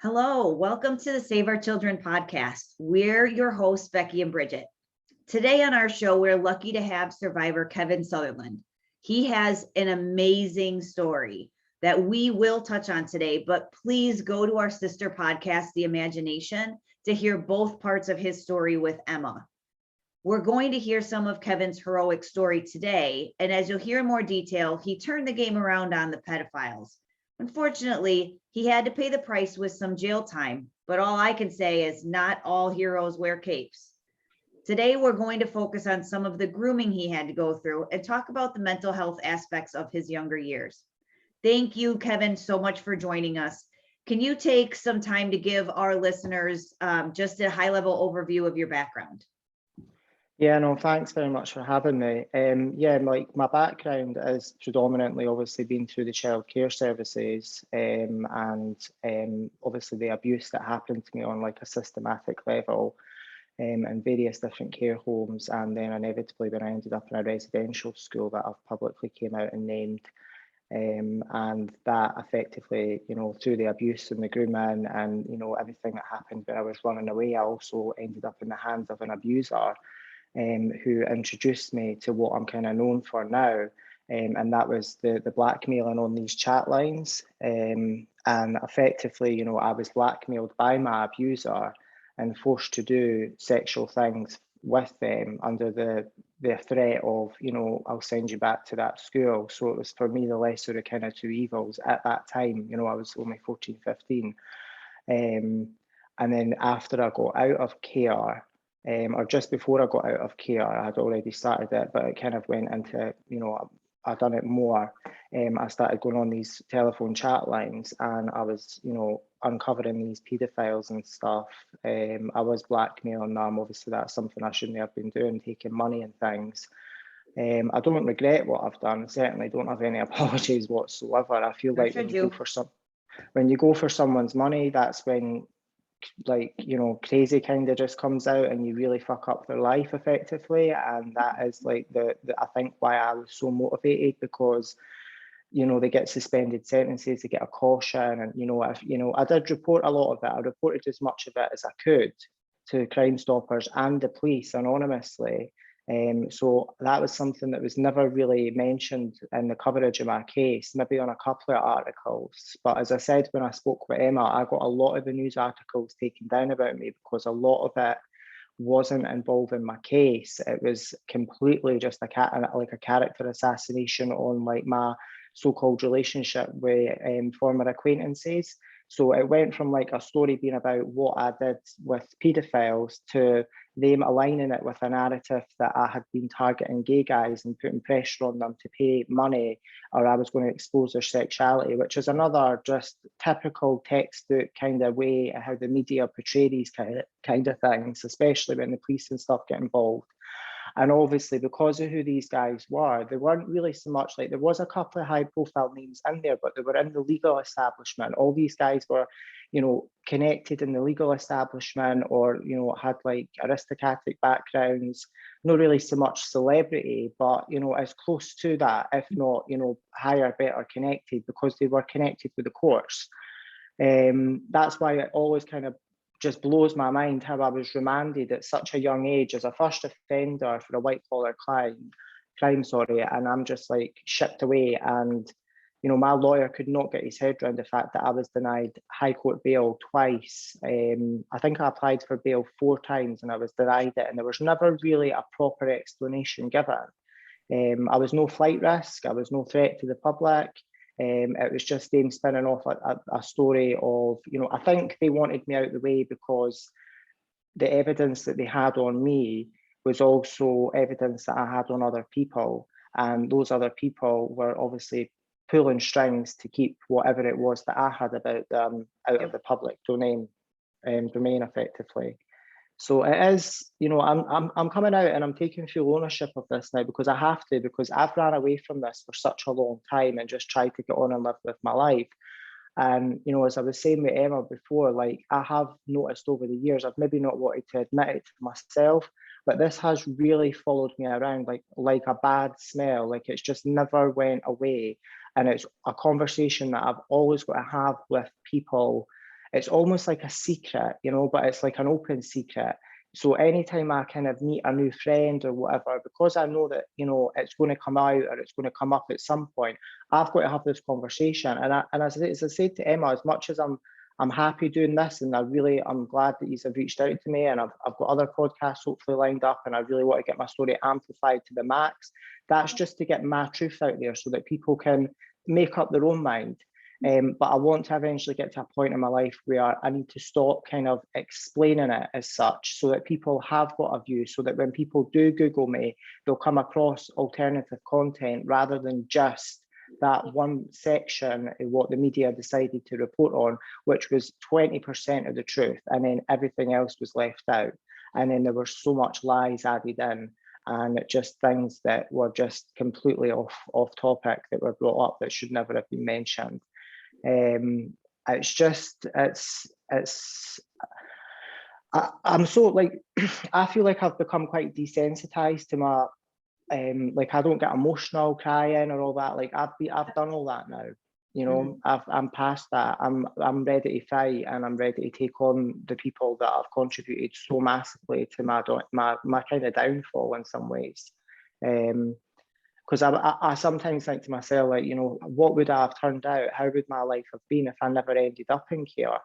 Hello, welcome to the Save Our Children podcast. We're your hosts, Becky and Bridget. Today on our show, we're lucky to have survivor Kevin Sutherland. He has an amazing story that we will touch on today, but please go to our sister podcast, The Imagination, to hear both parts of his story with Emma. We're going to hear some of Kevin's heroic story today, and as you'll hear in more detail, he turned the game around on the pedophiles. Unfortunately, he had to pay the price with some jail time, but all I can say is not all heroes wear capes. Today, we're going to focus on some of the grooming he had to go through and talk about the mental health aspects of his younger years. Thank you, Kevin, so much for joining us. Can you take some time to give our listeners just a high-level overview of your background? Yeah, no, thanks very much for having me. My background is predominantly obviously been through the child care services and obviously the abuse that happened to me on like a systematic level in various different care homes, and then inevitably when I ended up in a residential school that I've publicly came out and named. And that effectively, through the abuse and the grooming and, everything that happened when I was running away, I also ended up in the hands of an abuser. Who introduced me to what I'm kind of known for now. And that was the blackmailing on these chat lines. And effectively, I was blackmailed by my abuser and forced to do sexual things with them under the threat of, I'll send you back to that school. So it was for me the lesser of kind of two evils at that time. I was only 14, 15. And then after I got out of care, or just before I got out of care, I had already started it, but it kind of went into, I'd done it more. I started going on these telephone chat lines and I was, uncovering these pedophiles and stuff. I was blackmailing them. Obviously, that's something I shouldn't have been doing, taking money and things. I don't regret what I've done. Certainly don't have any apologies whatsoever. I feel like when you go for someone's money, that's when crazy kind of just comes out and you really fuck up their life effectively. And that is like the I think why I was so motivated, because they get suspended sentences, they get a caution, and I did report a lot of it. I reported as much of it as I could to Crime Stoppers and the police anonymously. So that was something that was never really mentioned in the coverage of my case, maybe on a couple of articles. But as I said, when I spoke with Emma, I got a lot of the news articles taken down about me because a lot of it wasn't involving my case. It was completely just a character assassination on like my so-called relationship with former acquaintances. So it went from like a story being about what I did with pedophiles to them aligning it with a narrative that I had been targeting gay guys and putting pressure on them to pay money, or I was going to expose their sexuality, which is another just typical textbook kind of way how the media portray these kind of things, especially when the police and stuff get involved. And obviously, because of who these guys were, they weren't really so much like, there was a couple of high profile names in there, but they were in the legal establishment. All these guys were, connected in the legal establishment, or, had like aristocratic backgrounds, not really so much celebrity, but, as close to that, if not, higher, better connected, because they were connected with the courts. That's why it always kind of just blows my mind how I was remanded at such a young age as a first offender for a white collar crime, and I'm just like shipped away. And my lawyer could not get his head around the fact that I was denied high court bail twice. I think I applied for bail 4 times and I was denied it, and there was never really a proper explanation given. I was no flight risk, I was no threat to the public. It was just them spinning off a story of, I think they wanted me out of the way because the evidence that they had on me was also evidence that I had on other people. And those other people were obviously pulling strings to keep whatever it was that I had about them out of the public domain effectively. So it is, I'm coming out and I'm taking full ownership of this now, because I have to, because I've ran away from this for such a long time and just tried to get on and live with my life. And, as I was saying with Emma before, like I have noticed over the years, I've maybe not wanted to admit it to myself, but this has really followed me around like a bad smell. Like it's just never went away. And it's a conversation that I've always got to have with people it's almost like a secret, you know, but it's like an open secret. So anytime I kind of meet a new friend or whatever, because I know that, you know, it's going to come out or it's going to come up at some point, I've got to have this conversation. And as I said to Emma, as much as I'm happy doing this, and I'm glad that you've reached out to me, and I've got other podcasts hopefully lined up, and I really want to get my story amplified to the max. That's just to get my truth out there so that people can make up their own mind. But I want to eventually get to a point in my life where I need to stop kind of explaining it as such, so that people have got a view, so that when people do Google me, they'll come across alternative content rather than just that one section of what the media decided to report on, which was 20% of the truth, and then everything else was left out. And then there were so much lies added in, and just things that were just completely off topic that were brought up that should never have been mentioned. I'm so like, I feel like I've become quite desensitized to my, like I don't get emotional crying or all that. Like I've done all that now, you know. I'm past that. I'm ready to fight, and I'm ready to take on the people that have contributed so massively to my kind of downfall in some ways. Because I sometimes think to myself, like, you know, what would I have turned out? How would my life have been if I never ended up in care?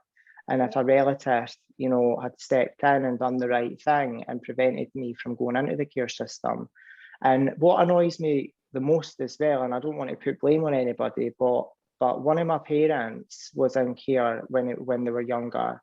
And if a relative, you know, had stepped in and done the right thing and prevented me from going into the care system. And what annoys me the most as well, and I don't want to put blame on anybody, but one of my parents was in care when they were younger,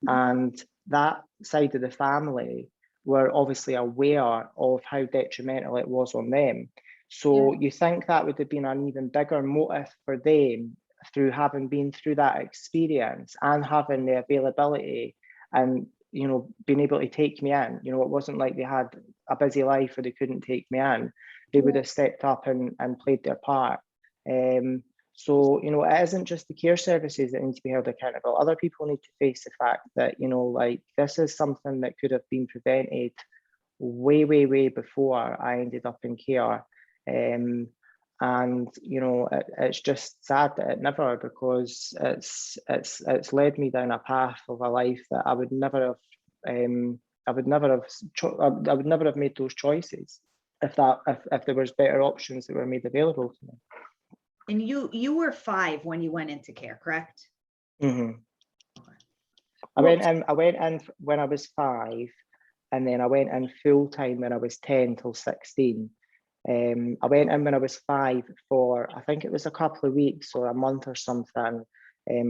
and that side of the family were obviously aware of how detrimental it was on them. So you think that would have been an even bigger motive for them, through having been through that experience and having the availability and, you know, being able to take me in. You know, it wasn't like they had a busy life or they couldn't take me in. They would have stepped up and played their part. So, you know, it isn't just the care services that need to be held accountable. Other people need to face the fact that, you know, like, this is something that could have been prevented way before I ended up in care. And you know, it's just sad that it never, because it's led me down a path of a life that I would never have made those choices if there was better options that were made available to me. And you were 5 when you went into care, correct? Mm-hmm. I went in when I was 5, and then I went in full time when I was 10 till 16. I went in when I was 5 for, I think it was a couple of weeks or a month or something,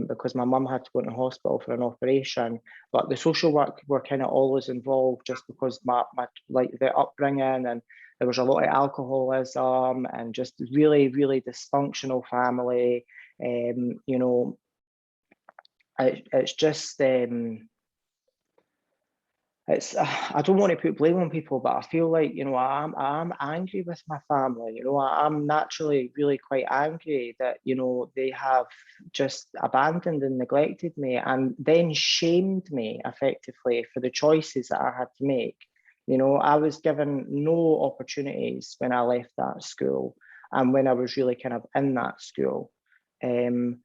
because my mum had to go into hospital for an operation. But the social work were kind of always involved, just because my like the upbringing, and there was a lot of alcoholism and just really dysfunctional family. You know, it's just it's I don't want to put blame on people, but I feel like, you know, I'm angry with my family. You know, I'm naturally really quite angry that, you know, they have just abandoned and neglected me, and then shamed me effectively for the choices that I had to make. You know, I was given no opportunities when I left that school, and when I was really kind of in that school. And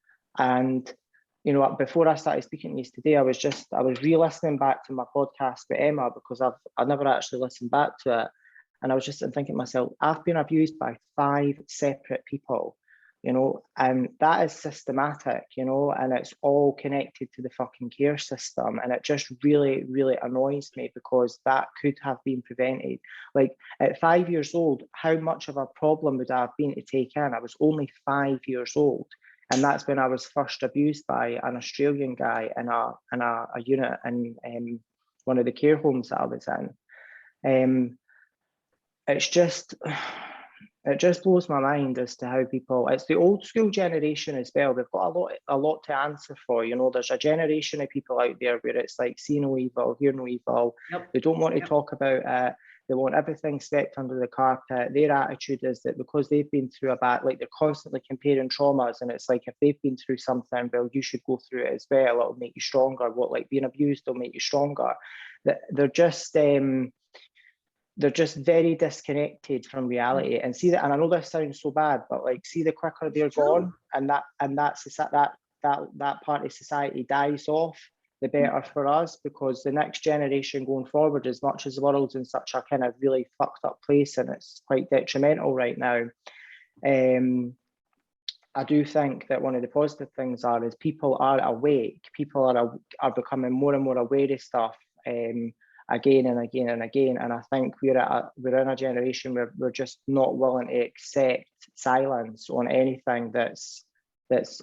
you know, before I started speaking to you today, I was re-listening back to my podcast with Emma, because I never actually listened back to it. And I was just thinking to myself, I've been abused by 5 separate people, you know, and that is systematic, you know, and it's all connected to the fucking care system. And it just really annoys me, because that could have been prevented. Like, at 5 years old, how much of a problem would I have been to take in? I was only 5 years old. And that's when I was first abused by an Australian guy in a unit in one of the care homes that I was in. It just blows my mind as to how people, it's the old school generation as well. They've got a lot to answer for. You know, there's a generation of people out there where it's like, see no evil, hear no evil. Yep. They don't want to talk about it. They want everything swept under the carpet. Their attitude is that because they've been through like, they're constantly comparing traumas, and it's like, if they've been through something, well, you should go through it as well. It'll make you stronger. What, like being abused will make you stronger. They're just very disconnected from reality. And see that, and I know this sounds so bad, but like, see, the quicker they're gone, and that's that that part of society dies off, the better for us, because the next generation going forward, as much as the world's in such a kind of really fucked up place and it's quite detrimental right now, I do think that one of the positive things is people are awake, people are becoming more and more aware of stuff, again and again and again. And I think we're in a generation where we're just not willing to accept silence on anything that's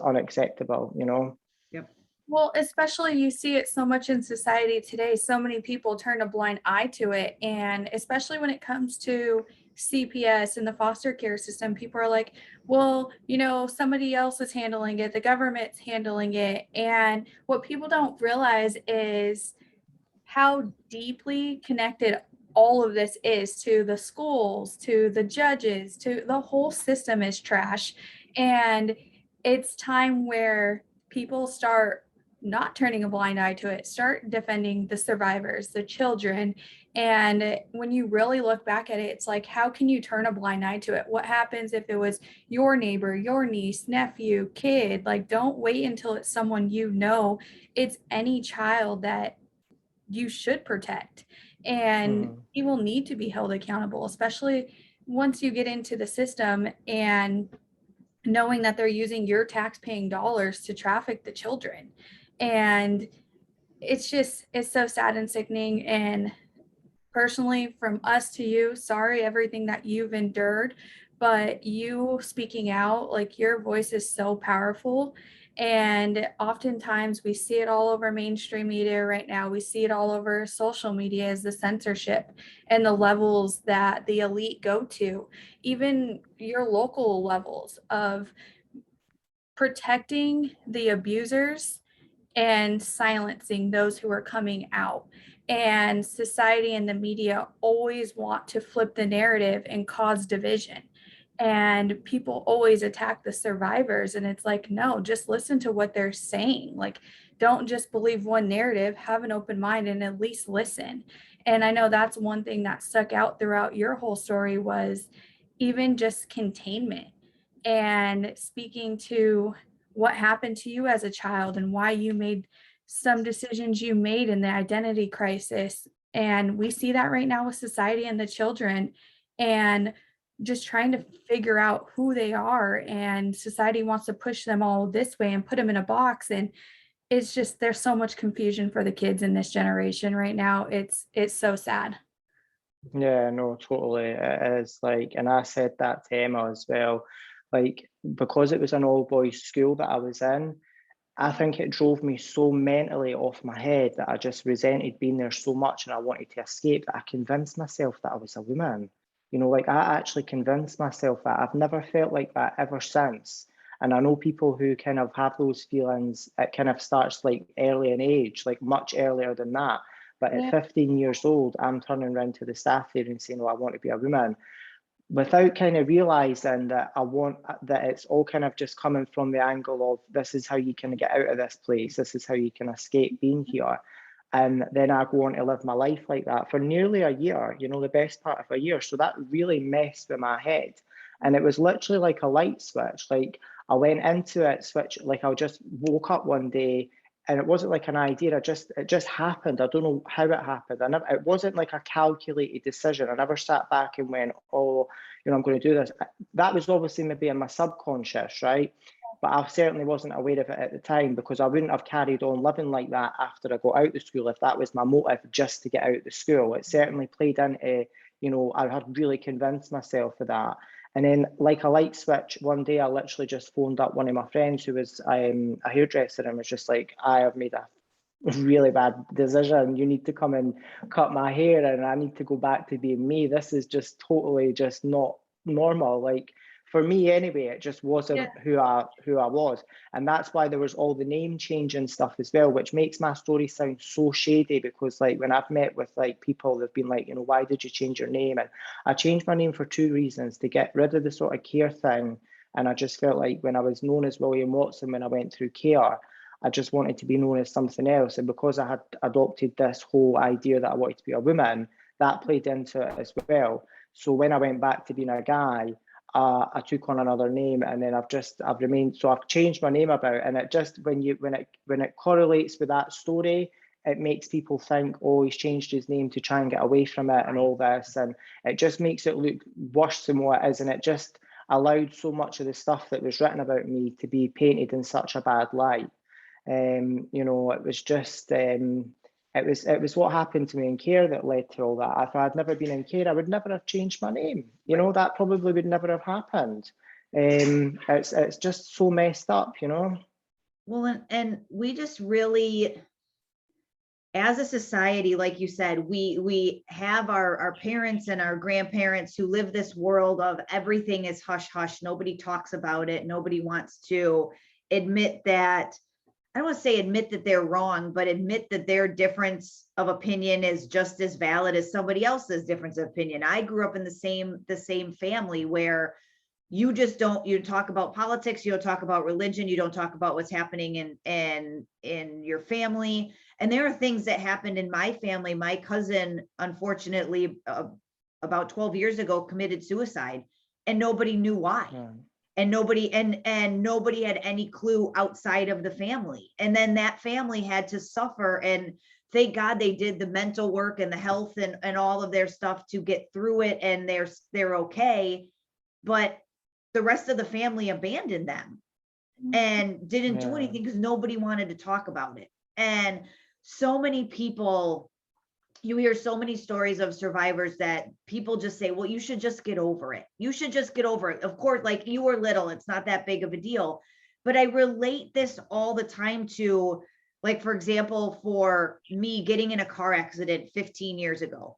unacceptable, you know? Yep. Well, especially you see it so much in society today. So many people turn a blind eye to it. And especially when it comes to CPS and the foster care system, people are like, well, you know, somebody else is handling it, the government's handling it. And what people don't realize is how deeply connected all of this is to the schools, to the judges, to the whole system is trash. And it's time where people start not turning a blind eye to it, start defending the survivors, the children. And when you really look back at it, it's like, how can you turn a blind eye to it? What happens if it was your neighbor, your niece, nephew, kid? Like, don't wait until it's someone you know. It's any child that you should protect. And people need to be held accountable, especially once you get into the system and knowing that they're using your tax-paying dollars to traffic the children. And it's so sad and sickening. And personally, from us to you, sorry, everything that you've endured, but you speaking out, like, your voice is so powerful. And oftentimes we see it all over mainstream media right now. We see it all over social media as the censorship and the levels that the elite go to, even your local levels of protecting the abusers and silencing those who are coming out. And society and the media always want to flip the narrative and cause division. And people always attack the survivors. And it's like, no, just listen to what they're saying. Like, don't just believe one narrative, have an open mind and at least listen. And I know that's one thing that stuck out throughout your whole story was even just containment and speaking to what happened to you as a child and why you made some decisions you made in the identity crisis. And we see that right now with society and the children, and just trying to figure out who they are. And society wants to push them all this way and put them in a box. And it's just, there's so much confusion for the kids in this generation right now. It's so sad. Yeah, no, totally. It is like, and I said that to Emma as well, like, because it was an all boys school that I was in, I think it drove me so mentally off my head that I just resented being there so much and I wanted to escape that I convinced myself that I was a woman. You know, like, I actually convinced myself that. I've never felt like that ever since. And I know people who kind of have those feelings, it kind of starts like early in age, like much earlier than that. But at 15 years old, I'm turning around to the staff there and saying, oh, I want to be a woman, without kind of realizing that it's all kind of just coming from the angle of, this is how you can get out of this place, this is how you can escape being here. And then I go on to live my life like that for nearly a year, you know, the best part of a year. So that really messed with my head. And it was literally like a light switch. Like, I went into it, like, I just woke up one day and it wasn't like an idea. It just happened. I don't know how it happened. It wasn't like a calculated decision. I never sat back and went, oh, you know, I'm going to do this. That was obviously maybe in my subconscious, right? But I certainly wasn't aware of it at the time, because I wouldn't have carried on living like that after I got out of school if that was my motive, just to get out of the school. It certainly played into, you know, I had really convinced myself of that. And then, like a light switch, one day I literally just phoned up one of my friends who was a hairdresser and was just like, I have made a really bad decision. You need to come and cut my hair and I need to go back to being me. This is just totally just not normal. Like, for me anyway, it just wasn't who I was. And that's why there was all the name change and stuff as well, which makes my story sound so shady, because like, when I've met with like people, they've been like, you know, why did you change your name? And I changed my name for two reasons: to get rid of the sort of care thing. And I just felt like when I was known as William Watson, when I went through care, I just wanted to be known as something else. And because I had adopted this whole idea that I wanted to be a woman, that played into it as well. So when I went back to being a guy, I took on another name, and then I've remained, so I've changed my name about, and it just, when it correlates with that story, it makes people think, oh, he's changed his name to try and get away from it and all this, and it just makes it look worse than what it is, and it just allowed so much of the stuff that was written about me to be painted in such a bad light. It was just it was what happened to me in care that led to all that. If I had never been in care, I would never have changed my name. That probably would never have happened. It's just so messed up, Well, and we just really, as a society, like you said, we have our parents and our grandparents who live this world of everything is hush hush. Nobody talks about it. Nobody wants to admit that. I don't want to say admit that they're wrong, but admit that their difference of opinion is just as valid as somebody else's difference of opinion. I grew up in the same family where you talk about politics, you don't talk about religion, you don't talk about what's happening in your family. And there are things that happened in my family. My cousin, unfortunately, about 12 years ago, committed suicide, and nobody knew why. Yeah. And nobody had any clue outside of the family. And then that family had to suffer. And thank God they did the mental work and the health and all of their stuff to get through it. And they're okay. But the rest of the family abandoned them and didn't do anything because nobody wanted to talk about it. And so many people, you hear so many stories of survivors that people just say, well, you should just get over it. You should just get over it. Of course, like, you were little, it's not that big of a deal. But I relate this all the time to, like, for example, for me getting in a car accident 15 years ago.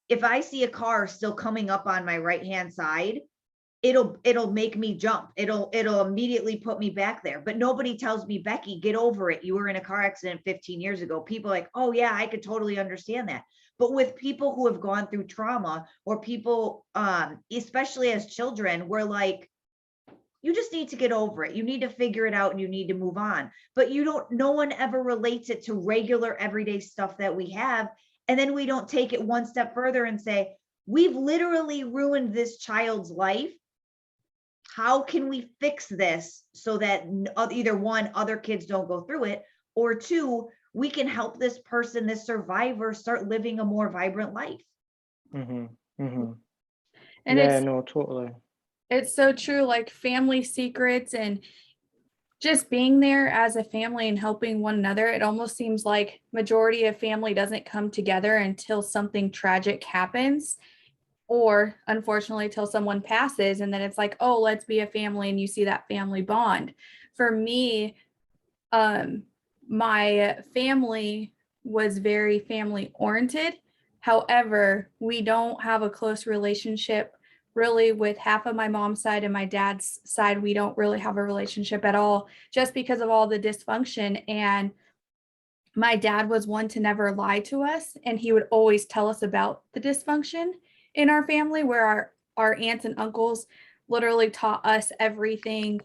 If I see a car still coming up on my right-hand side, it'll make me jump. It'll immediately put me back there. But nobody tells me, Becky, get over it. You were in a car accident 15 years ago. People are like, oh yeah, I could totally understand that. But with people who have gone through trauma, or people, especially as children, we're like, you just need to get over it. You need to figure it out and you need to move on. But no one ever relates it to regular everyday stuff that we have. And then we don't take it one step further and say, we've literally ruined this child's life. How can we fix this so that either one, other kids don't go through it, or two, we can help this person, this survivor, start living a more vibrant life. Mm-hmm. Mm-hmm. And no, totally. It's so true, like family secrets and just being there as a family and helping one another. It almost seems like majority of family doesn't come together until something tragic happens, or unfortunately till someone passes, and then it's like, oh, let's be a family, and you see that family bond. For me, my family was very family oriented. However, we don't have a close relationship really with half of my mom's side, and my dad's side, we don't really have a relationship at all, just because of all the dysfunction. And my dad was one to never lie to us, and he would always tell us about the dysfunction in our family, where our aunts and uncles literally taught us everything.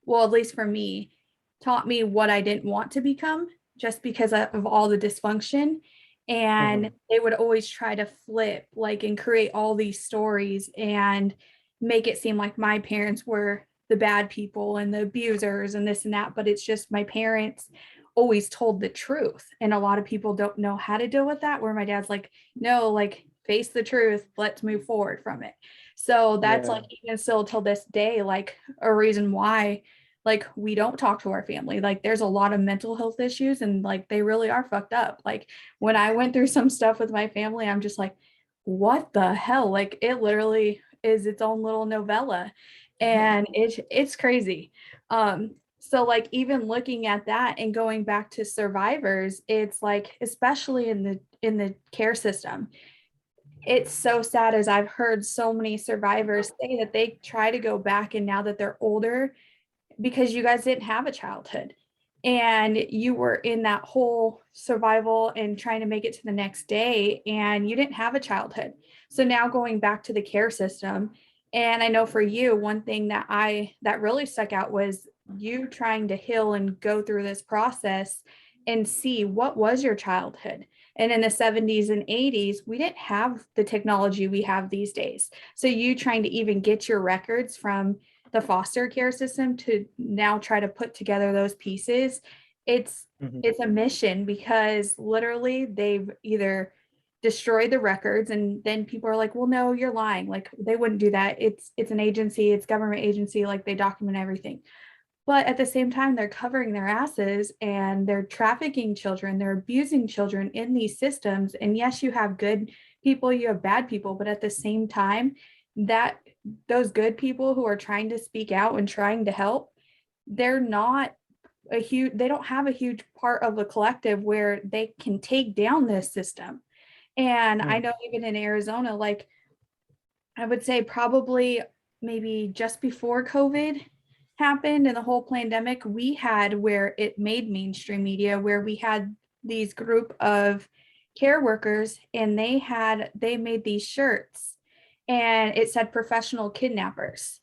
Well, at least for me, taught me what I didn't want to become just because of all the dysfunction. And they would always try to flip, like, and create all these stories and make it seem like my parents were the bad people and the abusers and this and that. But it's just my parents always told the truth. And a lot of people don't know how to deal with that, where my dad's like, no, like, face the truth, let's move forward from it. So that's like, even still till this day, like, a reason why, like, we don't talk to our family. Like, there's a lot of mental health issues, and like, they really are fucked up. Like, when I went through some stuff with my family, I'm just like, what the hell? Like, it literally is its own little novella, and it's crazy. So like, even looking at that and going back to survivors, it's like, especially in the care system, it's so sad, as I've heard so many survivors say that they try to go back, and now that they're older, because you guys didn't have a childhood and you were in that whole survival and trying to make it to the next day, and you didn't have a childhood. So now going back to the care system, and I know for you, one thing that really stuck out was you trying to heal and go through this process and see what was your childhood. And in the 70s and 80s, we didn't have the technology we have these days. So you trying to even get your records from the foster care system to now try to put together those pieces, it's a mission, because literally they've either destroyed the records, and then people are like, well, no, you're lying. Like, they wouldn't do that. It's an agency, it's government agency, like they document everything. But at the same time, they're covering their asses and they're trafficking children, they're abusing children in these systems. And yes, you have good people, you have bad people, but at the same time, that those good people who are trying to speak out and trying to help, they're not they don't have a huge part of the collective where they can take down this system. And I know even in Arizona, like I would say probably maybe just before COVID happened and the whole pandemic, we had where it made mainstream media, where we had these group of care workers, and they made these shirts and it said professional kidnappers.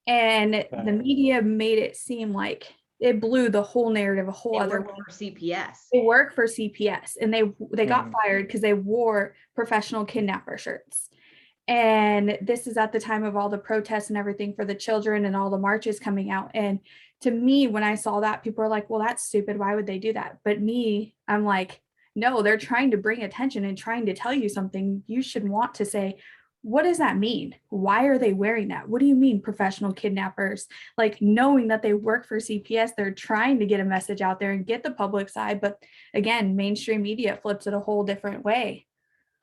And the media made it seem like it blew the whole narrative a whole other way. For CPS. They work for CPS, and they got fired because they wore professional kidnapper shirts. And this is at the time of all the protests and everything for the children and all the marches coming out. And to me, when I saw that, people are like, well, that's stupid. Why would they do that? But me, I'm like, no, they're trying to bring attention and trying to tell you something. You should want to say, what does that mean? Why are they wearing that? What do you mean professional kidnappers? Like, knowing that they work for CPS, they're trying to get a message out there and get the public side. But again, mainstream media flips it a whole different way.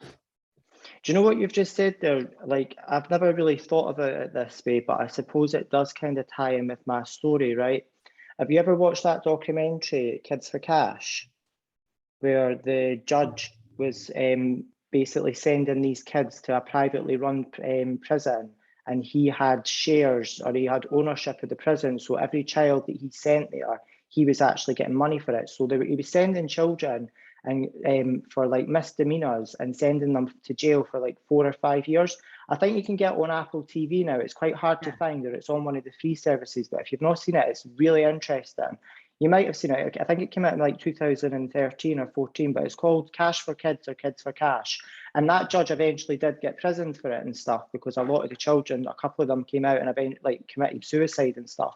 Do you know what you've just said there? Like, I've never really thought about it this way, but I suppose it does kind of tie in with my story, right? Have you ever watched that documentary, Kids for Cash, where the judge was basically sending these kids to a privately run prison, and he had shares, or he had ownership of the prison, so every child that he sent there, he was actually getting money for it. So he was sending children and for like misdemeanors and sending them to jail for like 4 or 5 years. I think you can get on Apple TV now. It's quite hard to find, or it's on one of the free services, but if you've not seen it, it's really interesting. You might have seen it. I think it came out in like 2013 or 14, but it's called Cash for Kids or Kids for Cash. And that judge eventually did get prisoned for it and stuff, because a lot of the children, a couple of them came out and like committed suicide and stuff.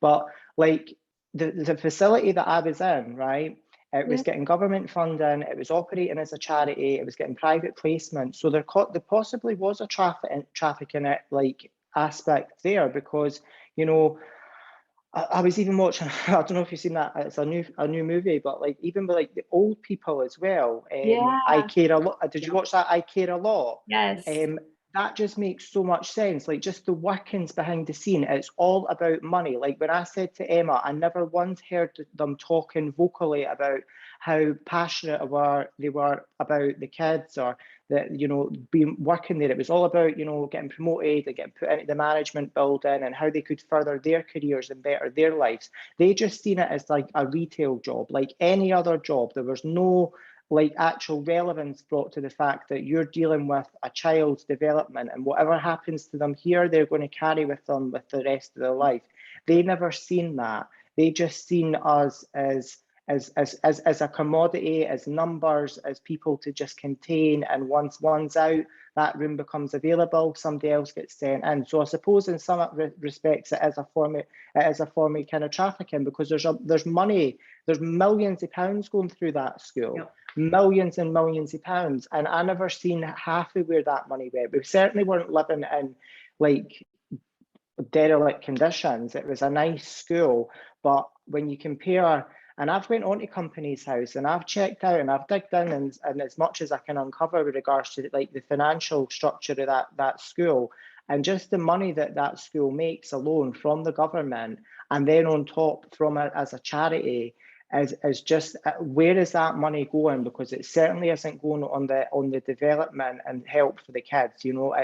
But like the facility that I was in, right, it was getting government funding, it was operating as a charity, it was getting private placement. So there possibly was a trafficking like aspect there, because, you know, I was even watching, I don't know if you've seen that, it's a new movie, but like even with like the old people as well. I Care a Lot. Did you watch that? I Care a Lot. Yes. That just makes so much sense. Like, just the workings behind the scene, it's all about money. Like when I said to Emma, I never once heard them talking vocally about how passionate they were about the kids, or that, you know, being working there. It was all about, you know, getting promoted and getting put into the management building and how they could further their careers and better their lives. They just seen it as like a retail job, like any other job. There was no like actual relevance brought to the fact that you're dealing with a child's development, and whatever happens to them here, they're going to carry with them with the rest of their life. They never seen that. They just seen us as a commodity, as numbers, as people to just contain, and once one's out, that room becomes available, somebody else gets sent in. So I suppose in some respects it is a form of kind of trafficking, because there's money, there's millions of pounds going through that school. Yep. Millions and millions of pounds, and I never seen half of where that money went. We certainly weren't living in like derelict conditions. It was a nice school, but when you compare, and I've went onto company's house and I've checked out and I've digged in and as much as I can uncover with regards to like the financial structure of that school, and just the money that school makes alone from the government, and then on top from it as a charity, is just, where is that money going? Because it certainly isn't going on the development and help for the kids. You know,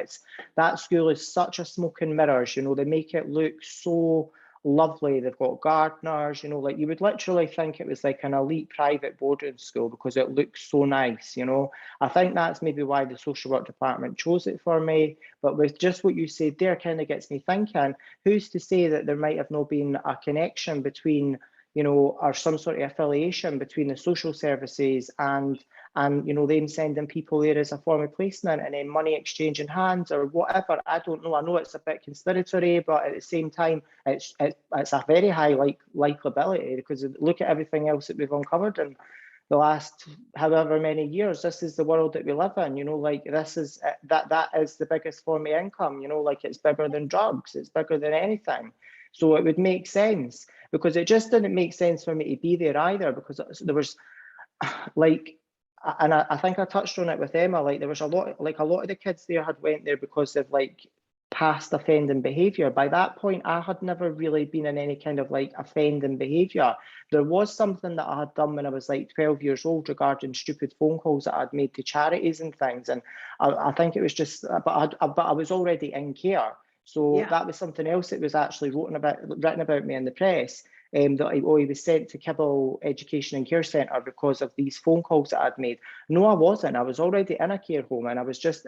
that school is such a smoke and mirrors. You know, they make it look so lovely. They've got gardeners, you know, like you would literally think it was like an elite private boarding school because it looks so nice, you know. I think that's maybe why the social work department chose it for me. But with just what you said there, kind of gets me thinking, who's to say that there might have not been a connection between you know, or some sort of affiliation between the social services and you know, them sending people there as a form of placement and then money exchange in hands or whatever. I don't know. I know it's a bit conspiratory, but at the same time, it's a very high likability, because look at everything else that we've uncovered in the last however many years. This is the world that we live in, you know, like this is that is the biggest form of income, you know, like it's bigger than drugs, it's bigger than anything. So it would make sense, because it just didn't make sense for me to be there either, because there was like, and I think I touched on it with Emma, like there was a lot of the kids there had went there because of like past offending behaviour. By that point, I had never really been in any kind of like offending behaviour. There was something that I had done when I was like 12 years old regarding stupid phone calls that I'd made to charities and things, and I think it was just, but I was already in care. So Yeah. that was something else that was actually written about me in the press. That he was sent to Kibble Education and Care Centre because of these phone calls that I'd made. No, I wasn't. I was already in a care home, and I was just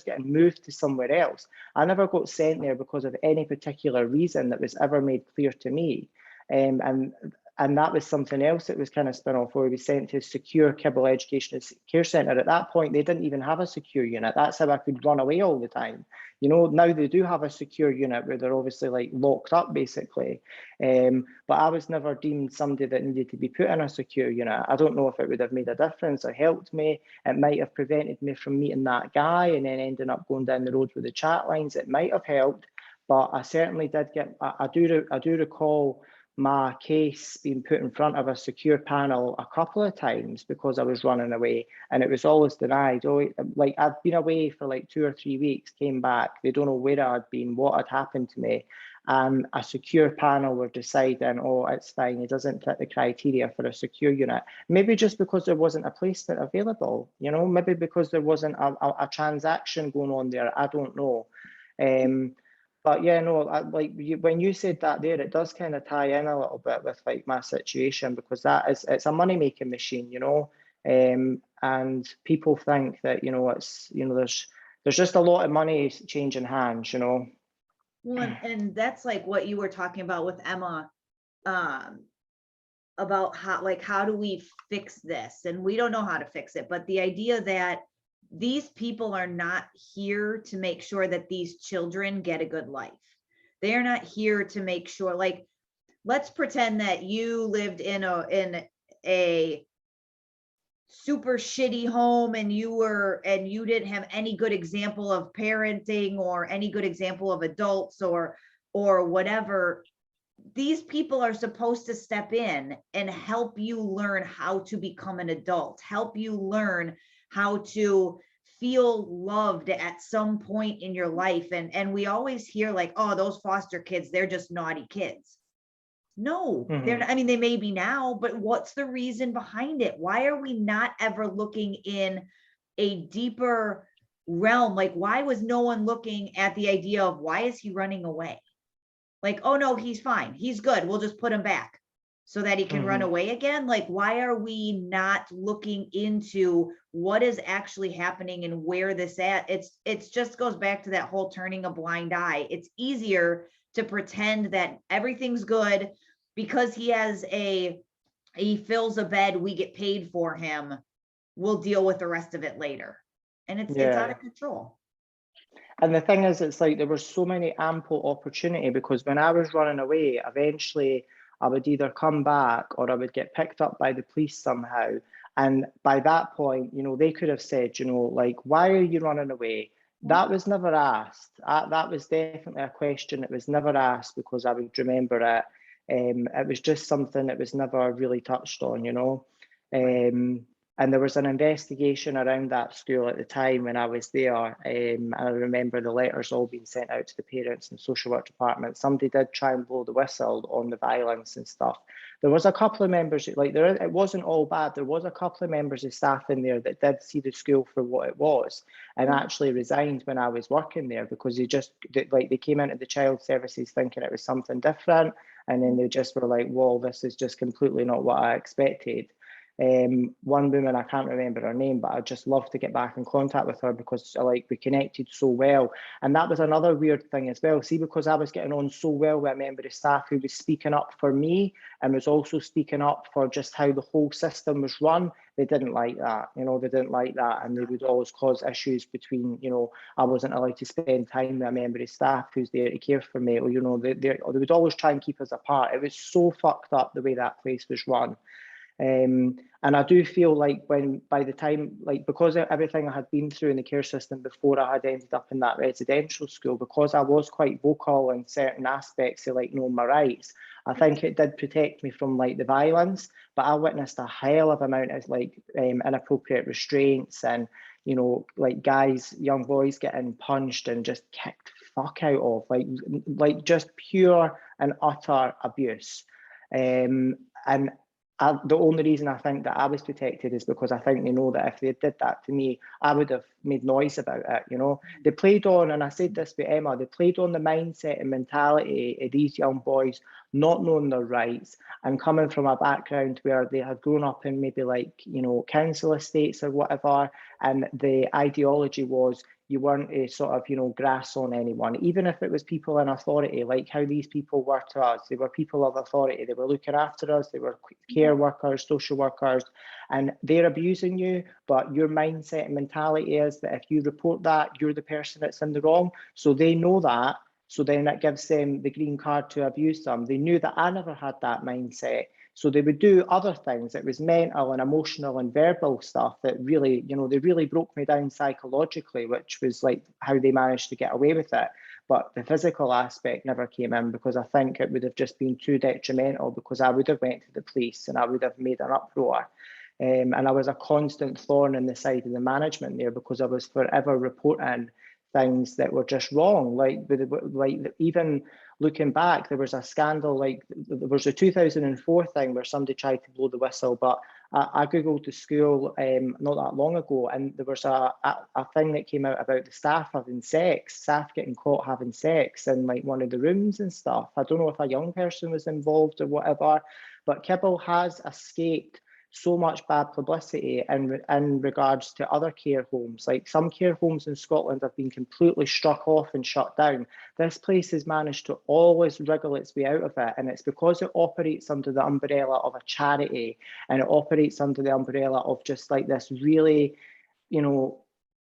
getting moved to somewhere else. I never got sent there because of any particular reason that was ever made clear to me. And that was something else that was kind of spun off, where we was sent to secure Kibble Education and Care Centre. At that point, they didn't even have a secure unit. That's how I could run away all the time. You know, now they do have a secure unit where they're obviously like locked up, basically. But I was never deemed somebody that needed to be put in a secure unit. I don't know if it would have made a difference or helped me. It might have prevented me from meeting that guy and then ending up going down the road with the chat lines. It might have helped, but I certainly did get, I do recall my case being put in front of a secure panel a couple of times because I was running away, and it was always denied. Oh, like I've been away for like 2 or 3 weeks, came back, they don't know where I'd been, what had happened to me, and a secure panel were deciding, oh, it's fine, it doesn't fit the criteria for a secure unit. Maybe just because there wasn't a placement available, you know, maybe because there wasn't a transaction going on there, I don't know. But yeah, no, when you said that there, it does kind of tie in a little bit with like my situation, because it's a money making machine, you know, and people think that, you know, it's, you know, there's just a lot of money changing hands, you know. Well, and that's like what you were talking about with Emma, about how do we fix this? And we don't know how to fix it, but the idea that these people are not here to make sure that these children get a good life. They are not here to make sure, like, let's pretend that you lived in a super shitty home and you didn't have any good example of parenting or any good example of adults or whatever. These people are supposed to step in and help you learn how to become an adult, help you learn how to feel loved at some point in your life. And we always hear like, oh, those foster kids, they're just naughty kids. No, they're not. I mean, they may be now, but what's the reason behind it? Why are we not ever looking in a deeper realm? Like, why was no one looking at the idea of why is he running away? Like, oh no, he's fine, he's good, we'll just put him back so that he can run away again. Like, why are we not looking into what is actually happening and where this at? It's just goes back to that whole turning a blind eye. It's easier to pretend that everything's good because he fills a bed, we get paid for him, we'll deal with the rest of it later. And it's out of control. And the thing is, it's like there was so many ample opportunity, because when I was running away, eventually I would either come back or I would get picked up by the police somehow. And by that point, you know, they could have said, you know, like, why are you running away? That was never asked. That was definitely a question that was never asked, because I would remember it. It was just something that was never really touched on, you know. And there was an investigation around that school at the time when I was there. And I remember the letters all being sent out to the parents and social work department. Somebody did try and blow the whistle on the violence and stuff. There was a couple of members, like it wasn't all bad. There was a couple of members of staff in there that did see the school for what it was and actually resigned when I was working there, because they came into the child services thinking it was something different. And then they just were like, well, this is just completely not what I expected. One woman, I can't remember her name, but I'd just love to get back in contact with her because like we connected so well. And that was another weird thing as well. See, because I was getting on so well with a member of staff who was speaking up for me and was also speaking up for just how the whole system was run, they didn't like that, they didn't like that. And they would always cause issues between, I wasn't allowed to spend time with a member of staff who's there to care for me, or, they would always try and keep us apart. It was so fucked up the way that place was run. And I do feel like by the time, like, because of everything I had been through in the care system before I had ended up in that residential school, because I was quite vocal in certain aspects of like knowing my rights, I think it did protect me from like the violence, but I witnessed a hell of amount of like inappropriate restraints and, like young boys getting punched and just kicked fuck out of, like just pure and utter abuse. And the only reason I think that I was protected is because I think they know that if they did that to me, I would have made noise about it, They played on, and I said this with Emma, they played on the mindset and mentality of these young boys not knowing their rights and coming from a background where they had grown up in maybe like, council estates or whatever, and the ideology was you weren't a sort of, grass on anyone, even if it was people in authority, like how these people were to us. They were people of authority. They were looking after us. They were care workers, social workers, and they're abusing you. But your mindset and mentality is that if you report that, you're the person that's in the wrong. So they know that. So then that gives them the green card to abuse them. They knew that I never had that mindset. So they would do other things. It was mental and emotional and verbal stuff that really, they really broke me down psychologically, which was like how they managed to get away with it. But the physical aspect never came in because I think it would have just been too detrimental, because I would have went to the police and I would have made an uproar. And I was a constant thorn in the side of the management there because I was forever reporting things that were just wrong. Like even looking back, there was a scandal, like there was a 2004 thing where somebody tried to blow the whistle, but I googled the school not that long ago, and there was a thing that came out about the staff having sex, staff getting caught having sex in like one of the rooms and stuff. I don't know if a young person was involved or whatever, but Kibble has escaped so much bad publicity in regards to other care homes. Like some care homes in Scotland have been completely struck off and shut down. This place has managed to always wriggle its way out of it, and it's because it operates under the umbrella of a charity, and it operates under the umbrella of just like this really,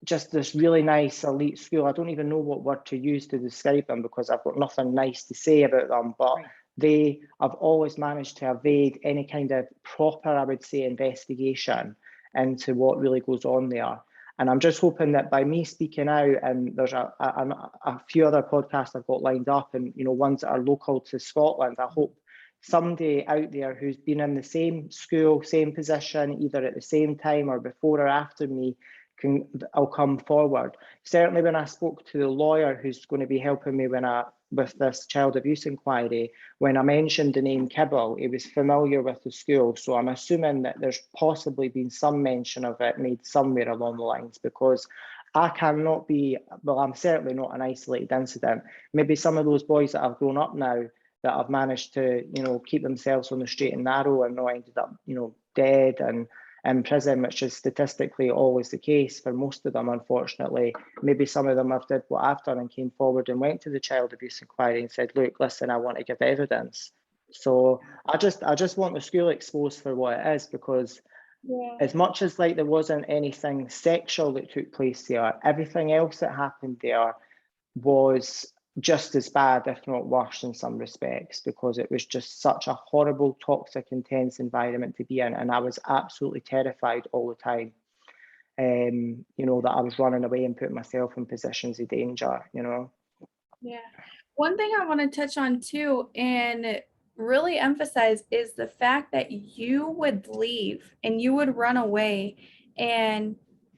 just this really nice elite school. I don't even know what word to use to describe them because I've got nothing nice to say about them, but right. They have always managed to evade any kind of proper, I would say, investigation into what really goes on there. And I'm just hoping that by me speaking out, and there's a few other podcasts I've got lined up, and ones that are local to Scotland, I hope somebody out there who's been in the same school, same position, either at the same time or before or after me, I'll come forward. Certainly when I spoke to the lawyer who's going to be helping me with this child abuse inquiry, when I mentioned the name Kibble, he was familiar with the school. So I'm assuming that there's possibly been some mention of it made somewhere along the lines, because I cannot be, well, I'm certainly not an isolated incident. Maybe some of those boys that have grown up now that have managed to, keep themselves on the straight and narrow and not ended up, dead and in prison, which is statistically always the case for most of them, unfortunately. Maybe some of them have did what I've done and came forward and went to the child abuse inquiry and said, look, listen, I want to give evidence. So I just want the school exposed for what it is, because as much as like there wasn't anything sexual that took place there, everything else that happened there was just as bad, if not worse in some respects, because it was just such a horrible, toxic, intense environment to be in. And I was absolutely terrified all the time, that I was running away and putting myself in positions of danger, Yeah. One thing I want to touch on too, and really emphasize, is the fact that you would leave and you would run away, and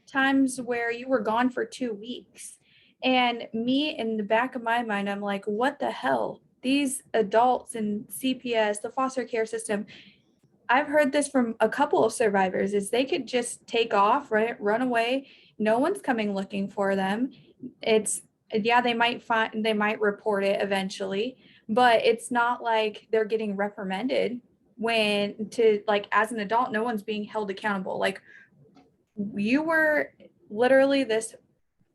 times where you were gone for 2 weeks. And me, in the back of my mind, I'm like, what the hell? These adults in CPS, the foster care system, I've heard this from a couple of survivors, is they could just take off, right, run away. No one's coming looking for them. They might report it eventually, but it's not like they're getting reprimanded. when to like as an adult, no one's being held accountable. Like you were literally this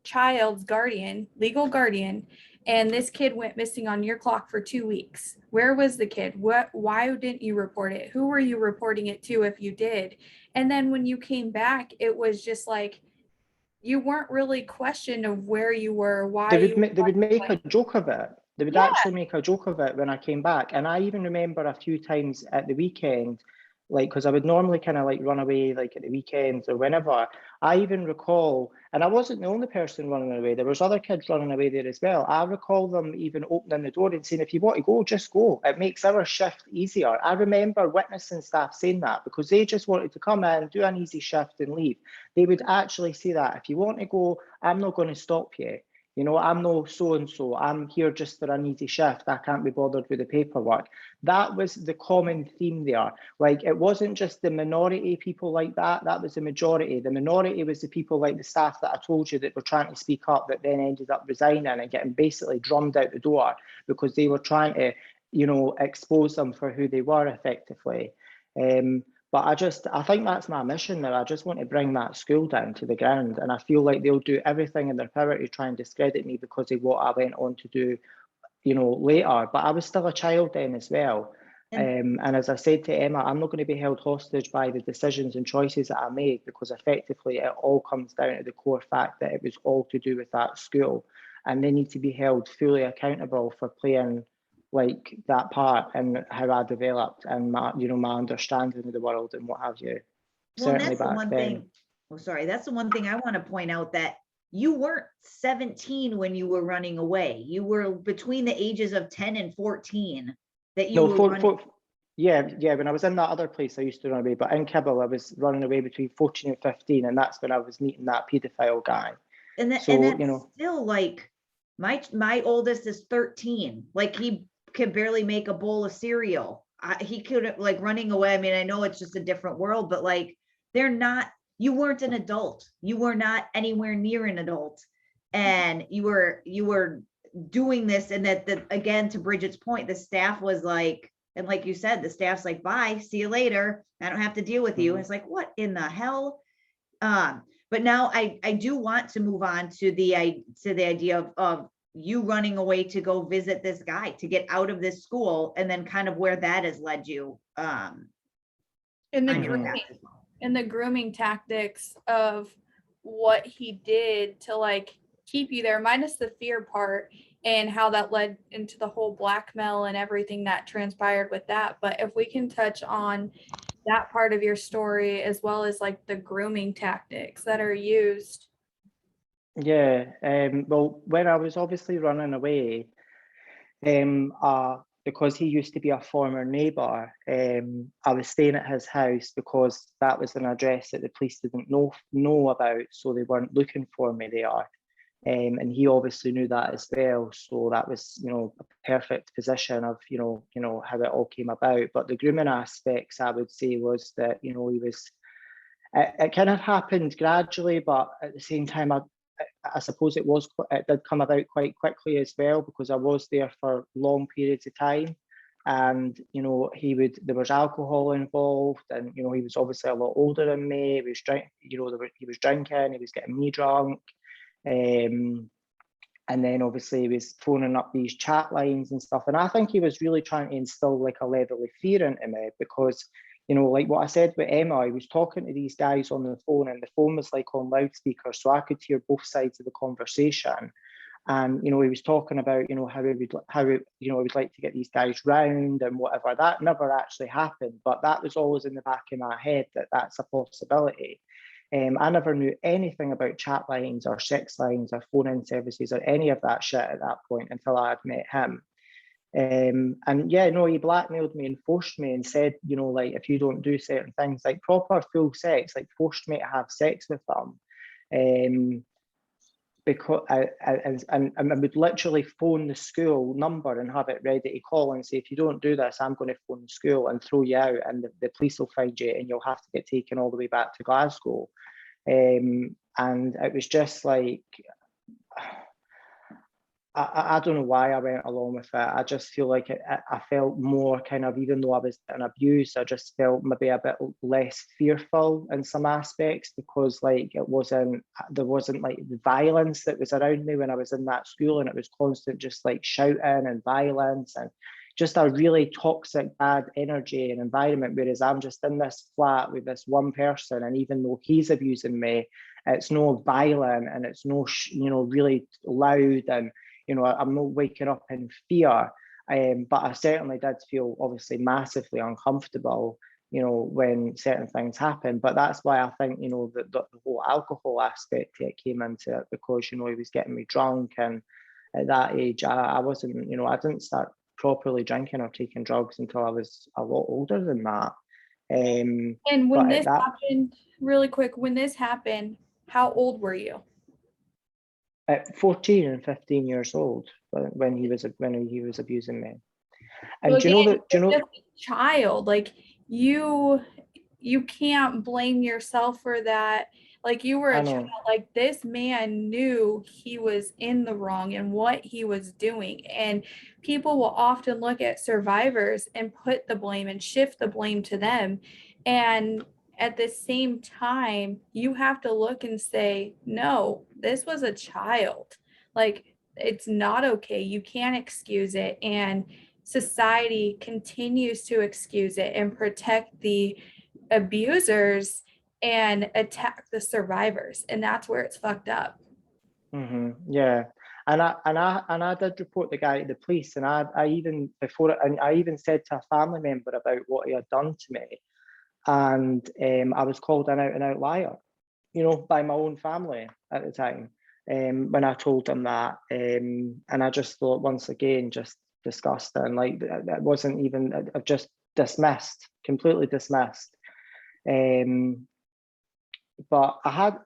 child's guardian, legal guardian, and this kid went missing on your clock for 2 weeks. Where was the kid? Why didn't you report it? Who were you reporting it to if you did? And then when you came back, it was just like you weren't really questioned of where you were, why They you would make a joke of it. They would Yeah. actually make a joke of it when I came back. And I even remember a few times at the weekend, like, because I would normally kind of like run away like at the weekends or whenever. I even recall, and I wasn't the only person running away, there was other kids running away there as well. I recall them even opening the door and saying, if you want to go, just go. It makes our shift easier. I remember witnessing staff saying that because they just wanted to come in, do an easy shift and leave. They would actually say that, if you want to go, I'm not going to stop you. You know, I'm no so-and-so, I'm here just for an easy shift, I can't be bothered with the paperwork. That was the common theme there. Like, it wasn't just the minority of people like that, that was the majority. The minority was the people like the staff that I told you that were trying to speak up that then ended up resigning and getting basically drummed out the door because they were trying to, you know, expose them for who they were effectively. But I think that's my mission now. I just want to bring that school down to the ground. And I feel like they'll do everything in their power to try and discredit me because of what I went on to do, you know, later. But I was still a child then as well. And as I said to Emma, I'm not going to be held hostage by the decisions and choices that I made because effectively it all comes down to the core fact that it was all to do with that school. And they need to be held fully accountable for playing like that part and how I developed and my, you know, my understanding of the world and what have you. Well, and Certainly that's the back one then. thing. Oh, sorry. That's the one thing I want to point out, that you weren't 17 when you were running away. You were between the ages of 10 and 14 that you No, were running. yeah. When I was in that other place, I used to run away, but in Kibble, I was running away between 14 and 15, and that's when I was meeting that paedophile guy. And that, So, and that's you know, still like my oldest is 13. Like he can barely make a bowl of cereal. He could, like, running away. I mean, I know it's just a different world, but like they're not, you weren't an adult. You were not anywhere near an adult. And you were doing this. And that again, to Bridget's point, the staff was like, and like you said, the staff's like, bye, see you later. I don't have to deal with you. And it's like, what in the hell? But now I do want to move on to the idea of you running away to go visit this guy, to get out of this school, and then kind of where that has led you. in the on your grooming, path as well. in the grooming tactics of what he did to like keep you there, minus the fear part and how that led into the whole blackmail and everything that transpired with that. But if we can touch on that part of your story as well as like the grooming tactics that are used. yeah. Well, when I was obviously running away, because he used to be a former neighbour, I was staying at his house because that was an address that the police didn't know about, so they weren't looking for me there. And he obviously knew that as well, so that was, you know, a perfect position of, you know how it all came about. But the grooming aspects, I would say, was that, you know, he was. It kind of happened gradually, but at the same time, I suppose it did come about quite quickly as well because I was there for long periods of time, and you know there was alcohol involved, and you know he was obviously a lot older than me. He was drinking, you know, he was drinking, he was getting me drunk. And then obviously he was phoning up these chat lines and stuff. And I think he was really trying to instill like a level of fear into me because, you know, like what I said with Emma, he was talking to these guys on the phone and the phone was like on loudspeaker. So I could hear both sides of the conversation. And, you know, he was talking about, you know, how he would like to get these guys round and whatever. That never actually happened, but that was always in the back of my head that that's a possibility. I never knew anything about chat lines or sex lines or phone-in services or any of that shit at that point until I had met him. And yeah, no, he blackmailed me and forced me and said, you know, like, if you don't do certain things, like proper full sex, like forced me to have sex with them. Because I would literally phone the school number and have it ready to call and say, if you don't do this, I'm going to phone the school and throw you out, and the police will find you and you'll have to get taken all the way back to Glasgow. And it was just like, I don't know why I went along with it. I just feel like I felt more kind of, even though I was in abuse, I just felt maybe a bit less fearful in some aspects, because like there wasn't like the violence that was around me when I was in that school, and it was constant just like shouting and violence and just a really toxic, bad energy and environment. Whereas I'm just in this flat with this one person, and even though he's abusing me, it's no violent and it's no, really loud, and I'm not waking up in fear. But I certainly did feel obviously massively uncomfortable, when certain things happen. But that's why I think, the whole alcohol aspect it came into it, because, he was getting me drunk. And at that age, I wasn't, I didn't start properly drinking or taking drugs until I was a lot older than that. And when this happened, really quick, when this happened, how old were you? At 14 and 15 years old when he was abusing me. And well, do you know as a child, like you can't blame yourself for that. Like you were a child, like this man knew he was in the wrong and what he was doing. And people will often look at survivors and put the blame and shift the blame to them. And at the same time, you have to look and say, no, this was a child. Like it's not okay. You can't excuse it. And society continues to excuse it and protect the abusers and attack the survivors. And that's where it's fucked up. Yeah. And I did report the guy to the police, and I even said to a family member about what he had done to me. And I was called an out and out liar, by my own family at the time, when I told them that. And I just thought, once again, just disgusting. Like that wasn't even, I've just completely dismissed. But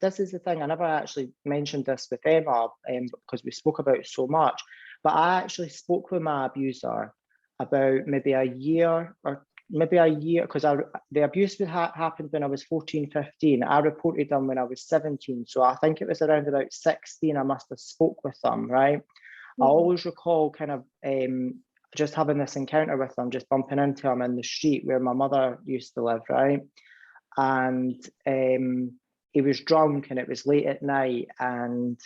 this is the thing, I never actually mentioned this with Emma, because we spoke about it so much, but I actually spoke with my abuser about maybe a year, because the abuse happened when I was 14, 15. I reported them when I was 17. So I think it was around about 16, I must have spoke with them, right? I always recall kind of just having this encounter with them, just bumping into him in the street where my mother used to live, right? And he was drunk and it was late at night, and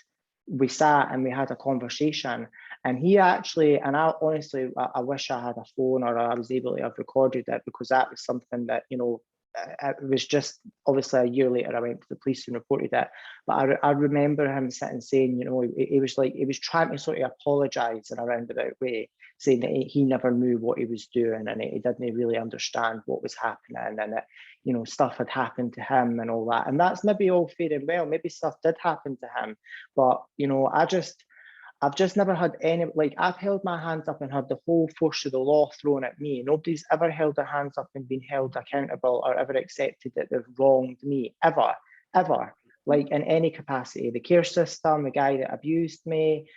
we sat and we had a conversation. And he actually, and I honestly, I wish I had a phone or I was able to have recorded it, because that was something that, it was just, obviously a year later I went to the police and reported it. But I remember him sitting saying, he was trying to sort of apologise in a roundabout way, saying that he never knew what he was doing, and he didn't really understand what was happening, and that, stuff had happened to him and all that. And that's maybe all fair and well, maybe stuff did happen to him, but I've just never had any, like, I've held my hands up and had the whole force of the law thrown at me. Nobody's ever held their hands up and been held accountable or ever accepted that they've wronged me, ever, like in any capacity. The care system, the guy that abused me,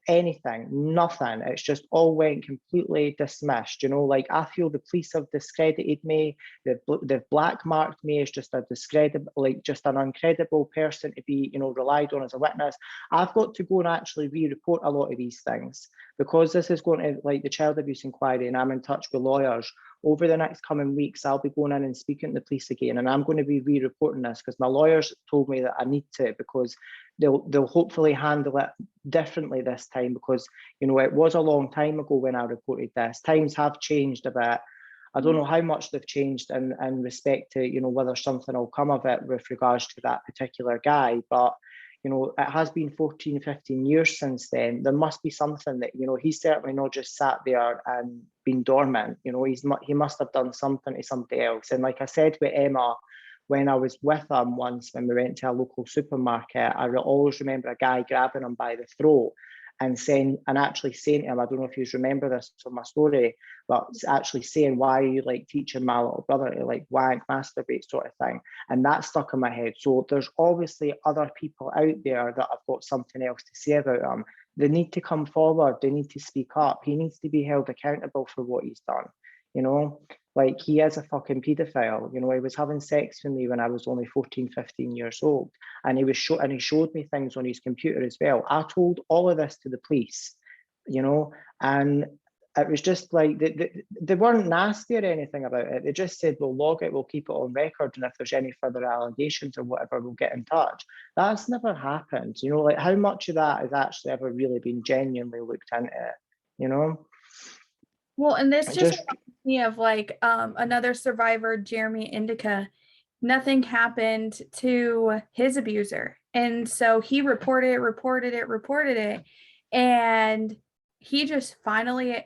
anything, nothing. It's just all went completely dismissed. Like I feel the police have discredited me. They've blackmarked me as just a just an uncredible person to be, relied on as a witness. I've got to go and actually re-report a lot of these things, because this is going to, like, the child abuse inquiry, and I'm in touch with lawyers. Over the next coming weeks, I'll be going in and speaking to the police again, and I'm going to be re-reporting this, because my lawyers told me that I need to, because they'll hopefully handle it differently this time, because it was a long time ago when I reported this. Times have changed a bit. I don't know how much they've changed in respect to whether something will come of it with regards to that particular guy, but it has been 14, 15 years since then. There must be something that, he's certainly not just sat there and been dormant. He must have done something to somebody else. And like I said with Emma, when I was with him once, when we went to a local supermarket, I always remember a guy grabbing him by the throat and actually saying to him, I don't know if you remember this from my story, but actually saying, why are you like teaching my little brother to like wank, masturbate, sort of thing. And that stuck in my head. So there's obviously other people out there that have got something else to say about him. They need to come forward. They need to speak up. He needs to be held accountable for what he's done. you know, like he is a fucking pedophile. You know, he was having sex with me when I was only 14, 15 years old. And he showed me things on his computer as well. I told all of this to the police, you know, and it was just like, they weren't nasty or anything about it. They just said, we'll log it, we'll keep it on record. And if there's any further allegations or whatever, we'll get in touch. That's never happened. You know, like how much of that has actually ever really been genuinely looked into, you know? Well, and this just Just, reminds me of like another survivor, Jeremy Indica. Nothing happened to his abuser. And so he reported it. And he just finally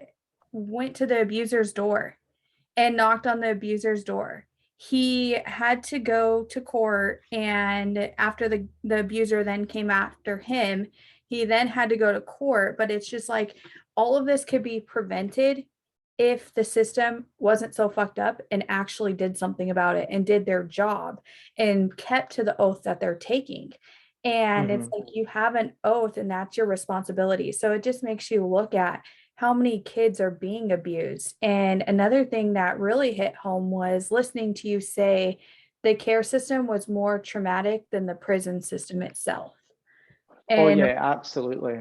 went to the abuser's door and knocked on the abuser's door. He had to go to court, and after the abuser then came after him, he then had to go to court. But it's just like all of this could be prevented if the system wasn't so fucked up and actually did something about it and did their job and kept to the oath that they're taking. And it's like you have an oath and that's your responsibility. So it just makes you look at how many kids are being abused. And another thing that really hit home was listening to you say the care system was more traumatic than the prison system itself. oh And yeah, absolutely.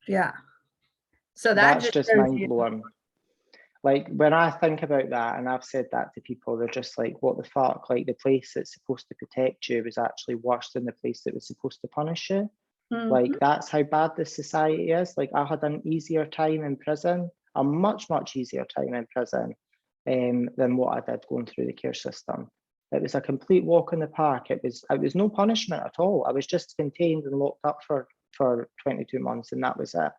yeah. So that That's just shows mind you. blowing. Like when I think about that, and I've said that to people, they're just like, what the fuck? Like the place that's supposed to protect you was actually worse than the place that was supposed to punish you. Like that's how bad this society is. Like I had an easier time in prison, a much, much easier time in prison than what I did going through the care system. It was a complete walk in the park. It was no punishment at all. I was just contained and locked up for 22 months and that was it.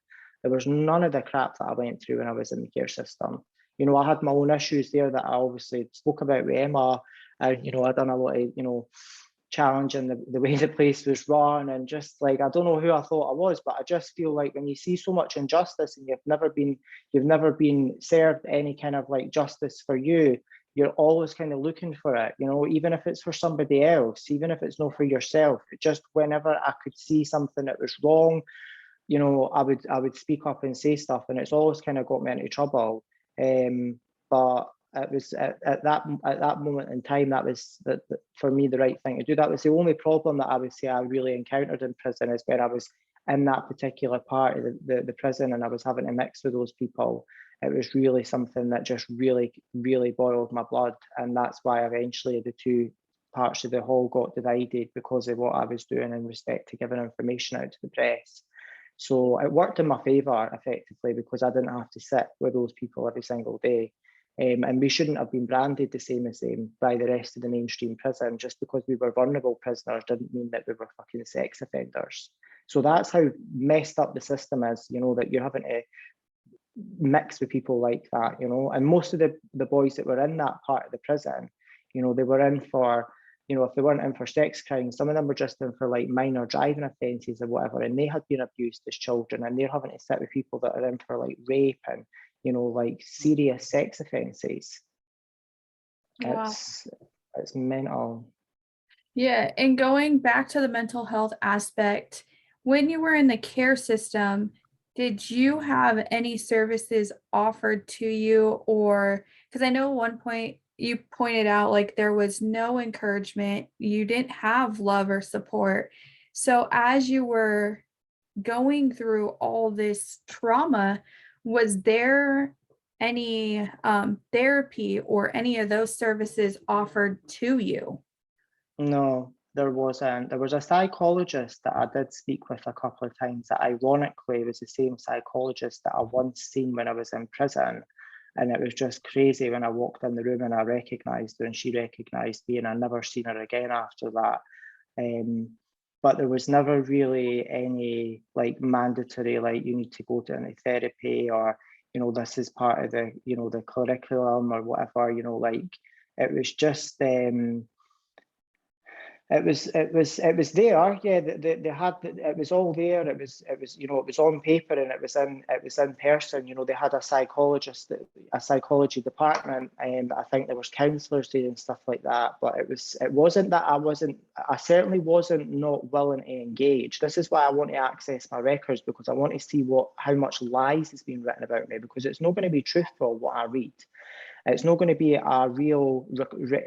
There was none of the crap that I went through when I was in the care system. You know, I had my own issues there that I obviously spoke about with Emma. You know, I done a lot of, you know, challenging the way the place was run and just like, I don't know who I thought I was, but I just feel like when you see so much injustice and you've never been served any kind of like justice for you, you're always kind of looking for it, you know, even if it's for somebody else, even if it's not for yourself. Just whenever I could see something that was wrong, you know, I would speak up and say stuff, and it's always kind of got me into trouble. But it was at that moment in time, that was for me the right thing to do. That was the only problem that I would say I really encountered in prison, is where I was in that particular part of the prison and I was having to mix with those people. It was really something that just really, really boiled my blood, and that's why eventually the two parts of the hall got divided, because of what I was doing in respect to giving information out to the press. So it worked in my favour effectively, because I didn't have to sit with those people every single day. And we shouldn't have been branded the same as them by the rest of the mainstream prison. Just because we were vulnerable prisoners didn't mean that we were fucking sex offenders. So that's how messed up the system is, you know, that you're having to mix with people like that, you know. And most of the boys that were in that part of the prison, you know, they were in for, you know, if they weren't in for sex crimes, some of them were just in for like minor driving offences or whatever, and they had been abused as children, and they're having to sit with people that are in for like rape and, you know, like serious sex offences. Wow. It's mental. Yeah, and going back to the mental health aspect, when you were in the care system, did you have any services offered to you? Or because I know at one point you pointed out like there was no encouragement, you didn't have love or support. So as you were going through all this trauma, was there any therapy or any of those services offered to you? No, there wasn't. There was a psychologist that I did speak with a couple of times that ironically was the same psychologist that I once seen when I was in prison. And it was just crazy when I walked in the room and I recognised her and she recognised me, and I never seen her again after that. But there was never really any like mandatory, like you need to go to any therapy, or, you know, this is part of the, you know, the curriculum or whatever, you know, like it was just it was there. Yeah, they had, it was all there. It was, you know, it was on paper and it was in person. You know, they had a psychologist, a psychology department, and I think there was counsellors there and stuff like that. But it wasn't that I certainly wasn't not willing to engage. This is why I want to access my records, because I want to see how much lies is being written about me, because it's not going to be truthful what I read. It's not going to be a real,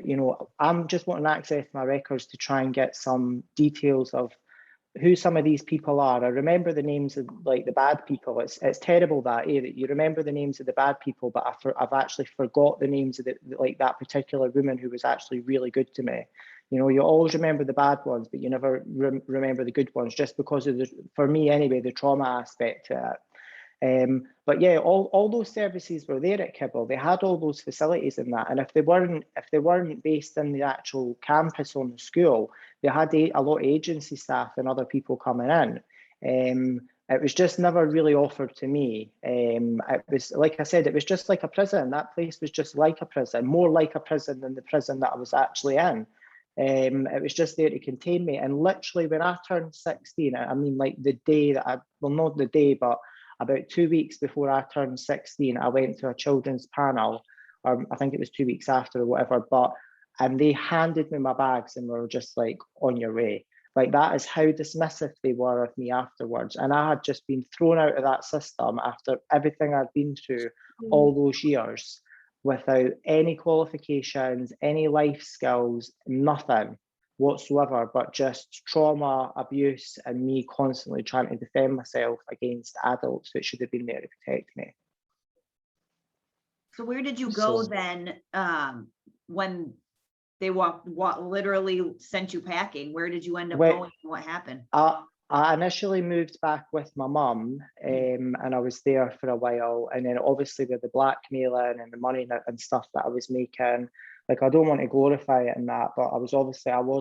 you know, I'm just wanting to access my records to try and get some details of who some of these people are. I remember the names of like the bad people. It's terrible that you remember the names of the bad people, but I've actually forgot the names of like that particular woman who was actually really good to me. You know, you always remember the bad ones, but you never remember the good ones, just because of for me anyway, the trauma aspect to it. But yeah, all those services were there at Kibble. They had all those facilities in that, and if they weren't based in the actual campus on the school, they had a lot of agency staff and other people coming in. It was just never really offered to me. It was, like I said, it was just like a prison. That place was just like a prison, more like a prison than the prison that I was actually in. It was just there to contain me. And literally when I turned 16, I mean, like the day that well, not the day, but about 2 weeks before I turned 16, I went to a children's panel, or I think it was 2 weeks after or whatever, and they handed me my bags and were just like, on your way. Like, that is how dismissive they were of me afterwards. And I had just been thrown out of that system after everything I'd been through all those years, without any qualifications, any life skills, nothing whatsoever, but just trauma, abuse, and me constantly trying to defend myself against adults that should have been there to protect me. So where did you go then when they literally sent you packing? Where did you end up going? What happened? I initially moved back with my mum, and I was there for a while. And then obviously with the blackmailing and the money and stuff that I was making, like, I don't want to glorify it in that, but I was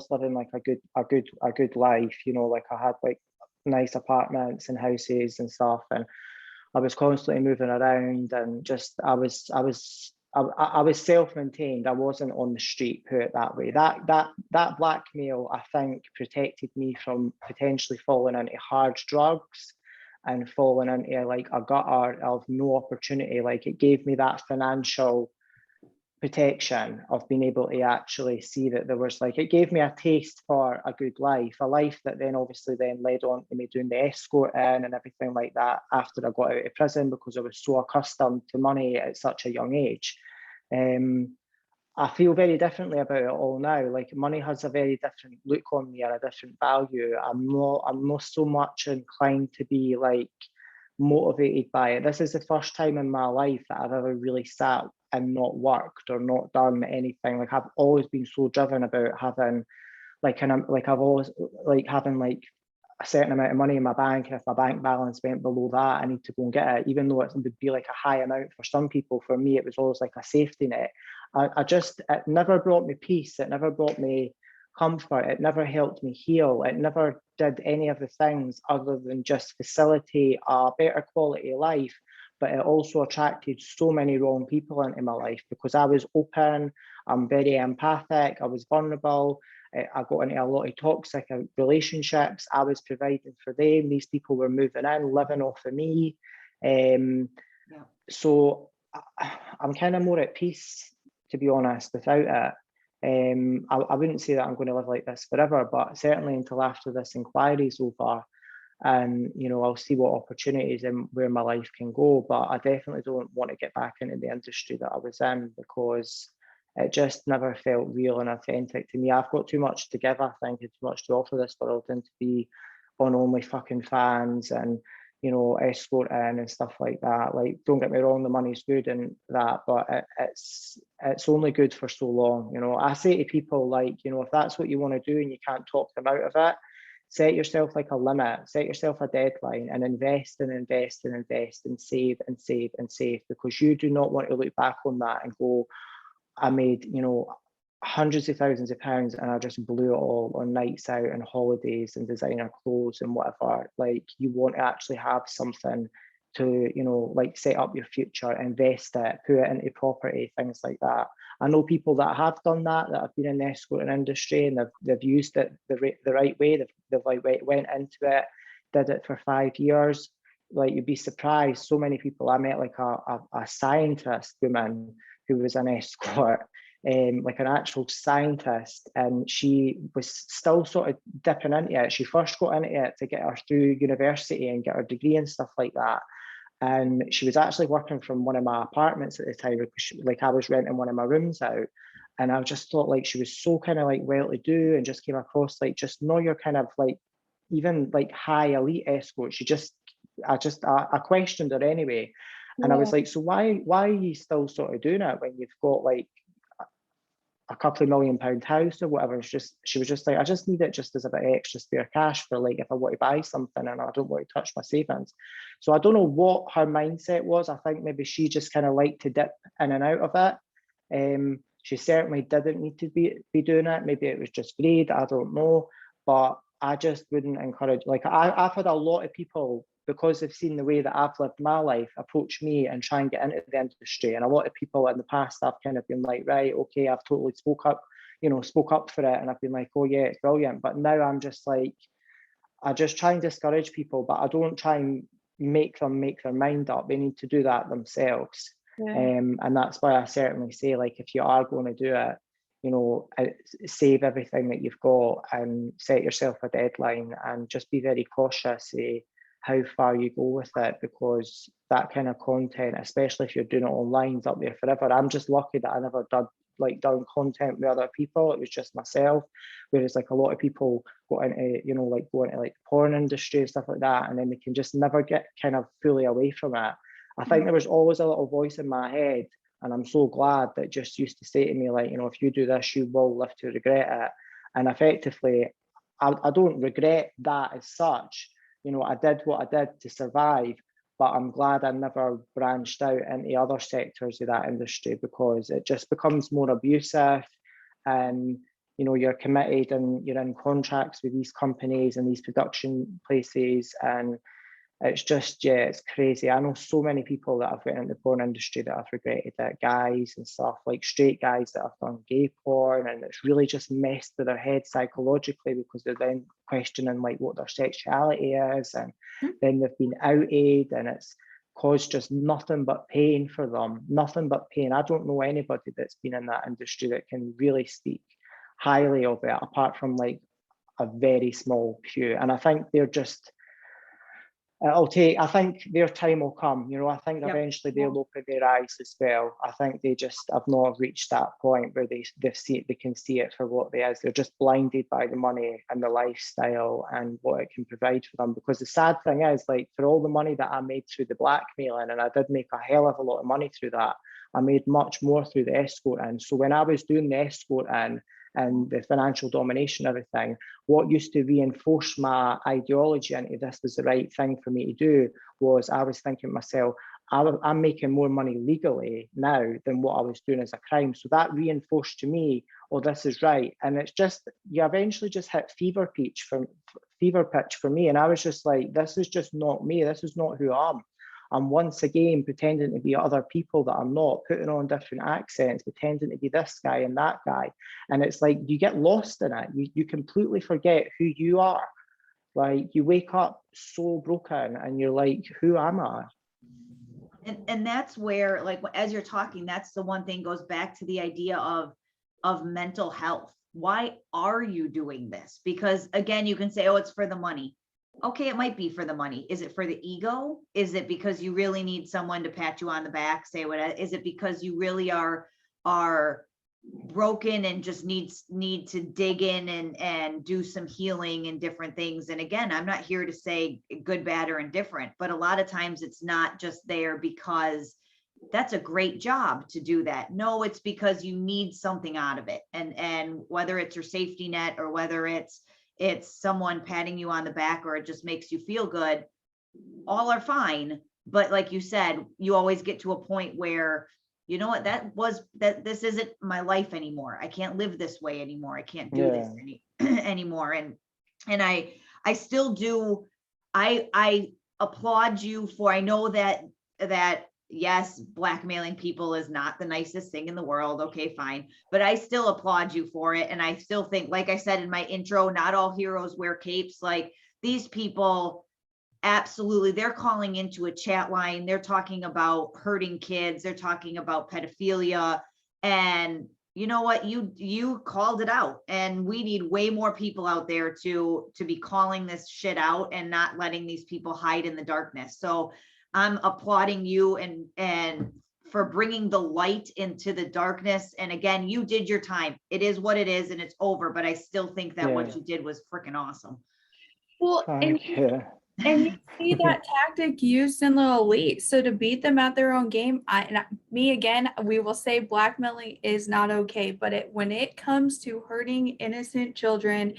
living like a good life, you know, like I had like nice apartments and houses and stuff, and I was constantly moving around, and just I was self-maintained. I wasn't on the street, put it that way. That blackmail, I think, protected me from potentially falling into hard drugs and falling into like a gutter of no opportunity. Like, it gave me that financial protection of being able to actually see that there was, like, it gave me a taste for a good life, a life that then obviously then led on to me doing the escorting and everything like that after I got out of prison, because I was so accustomed to money at such a young age. I feel very differently about it all now. Like, money has a very different look on me and a different value. I'm not so much inclined to be like motivated by it. This is the first time in my life that I've ever really sat and not worked or not done anything. Like, I've always been so driven about having I've always like having like a certain amount of money in my bank, and if my bank balance went below that, I need to go and get it, even though it would be like a high amount for some people. For me, it was always like a safety net. It never brought me peace. It never brought me comfort. It never helped me heal. It never did any of the things other than just facilitate a better quality of life. But it also attracted so many wrong people into my life, because I was open, I'm very empathic, I was vulnerable, I got into a lot of toxic relationships. I was providing for them. These people were moving in, living off of me. So I'm kind of more at peace, to be honest, without it. I wouldn't say that I'm going to live like this forever, but certainly until after this inquiry is over, and you know, I'll see what opportunities and where my life can go. But I definitely don't want to get back into the industry that I was in, because it just never felt real and authentic to me. I've got too much to give, I think, and too much to offer this world, and to be on only fucking fans and, you know, escorting and stuff like that. Like, don't get me wrong, the money's good and that, but it's only good for so long. You know, I say to people, like, you know, if that's what you want to do and you can't talk them out of it, set yourself like a limit, set yourself a deadline, and invest and invest and invest and save and save and save, because you do not want to look back on that and go, I made, you know, hundreds of thousands of pounds and I just blew it all on nights out and holidays and designer clothes and whatever. Like, you want to actually have something to, you know, like, set up your future, invest it, put it into property, things like that. I know people that have done that have been in the escorting industry, and they've used it the right way. They've like went into it, did it for 5 years. Like, you'd be surprised. So many people I met, like a scientist woman who was an escort, like an actual scientist, and she was still sort of dipping into it. She first got into it to get her through university and get her degree and stuff like that. And she was actually working from one of my apartments at the time, because like I was renting one of my rooms out. And I just thought like she was so kind of like well to do, and just came across like just know your kind of like even like high elite escort. I questioned her anyway. And I was like, so why are you still sort of doing it when you've got like a couple of £1 million house or whatever? She was just like, I just need it just as a bit of extra spare cash for like if I want to buy something and I don't want to touch my savings. So I don't know what her mindset was. I think maybe she just kind of liked to dip in and out of it. She certainly didn't need to be doing it. Maybe it was just greed, I don't know. But I just wouldn't encourage, like I've had a lot of people, because they've seen the way that I've lived my life, approach me and try and get into the industry. And a lot of people in the past, I've kind of been like, right, okay, I've totally spoke up for it. And I've been like, oh yeah, it's brilliant. But now I'm just like, I just try and discourage people, but I don't try and make them make their mind up. They need to do that themselves. And that's why I certainly say, like, if you are going to do it, save everything that you've got and set yourself a deadline, and just be very cautious how far you go with it, because that kind of content, especially if you're doing it online, is up there forever. I'm just lucky that I never done content with other people. It was just myself. Whereas like a lot of people go into, go into like the porn industry and stuff like that, and then they can just never get kind of fully away from it. I think there was always a little voice in my head, and I'm so glad that just used to say to me, like, if you do this, you will live to regret it. And effectively, I don't regret that as such. I did what I did to survive, but I'm glad I never branched out into other sectors of that industry, because it just becomes more abusive, and you're committed and you're in contracts with these companies and these production places, and it's just, yeah, it's crazy. I know so many people that have went into the porn industry that have regretted it, guys and stuff, like straight guys that have done gay porn, and it's really just messed with their head psychologically, because they're then questioning like what their sexuality is, and then they've been outed, and it's caused just nothing but pain for them, nothing but pain. I don't know anybody that's been in that industry that can really speak highly of it, apart from like a very small few. And I think they're just, I think their time will come. I think eventually they'll open their eyes as well. I think they just have not reached that point where they can see it for what it is. They're just blinded by the money and the lifestyle and what it can provide for them. Because the sad thing is, like, for all the money that I made through the blackmailing, and I did make a hell of a lot of money through that, I made much more through the escorting. So when I was doing the escorting and the financial domination, everything, what used to reinforce my ideology into this was the right thing for me to do was, I was thinking to myself, I'm making more money legally now than what I was doing as a crime. So that reinforced to me, oh, this is right. And it's just, you eventually just hit fever pitch for me. And I was just like, this is just not me. This is not who I am. I'm once again pretending to be other people that I'm not, putting on different accents, pretending to be this guy and that guy. And it's like, you get lost in it. You completely forget who you are. Like, you wake up so broken and you're like, who am I? And that's where, like, as you're talking, that's the one thing goes back to the idea of mental health. Why are you doing this? Because again, you can say, oh, it's for the money. Okay, it might be for the money. Is it for the ego? Is it because you really need someone to pat you on the back, say what? Is it because you really are broken and just need to dig in and do some healing and different things? And again, I'm not here to say good, bad, or indifferent, but a lot of times it's not just there because that's a great job to do that. No, it's because you need something out of it. And whether it's your safety net, or whether it's someone patting you on the back, or it just makes you feel good, all are fine. But like you said, you always get to a point where, you know what, this isn't my life anymore. I can't live this way anymore. I can't do this anymore. And I still do. I applaud you for, I know that yes, blackmailing people is not the nicest thing in the world. Okay, fine. But I still applaud you for it. And I still think, like I said in my intro, not all heroes wear capes. Like, these people, absolutely, they're calling into a chat line. They're talking about hurting kids. They're talking about pedophilia. And you know what? You called it out. And we need way more people out there to be calling this shit out and not letting these people hide in the darkness. So I'm applauding you and for bringing the light into the darkness. And again, you did your time. It is what it is and it's over, but I still think that what you did was freaking awesome. Well, Thank you. and you see that tactic used in the elite. So to beat them at their own game, we will say blackmailing is not okay. But when it comes to hurting innocent children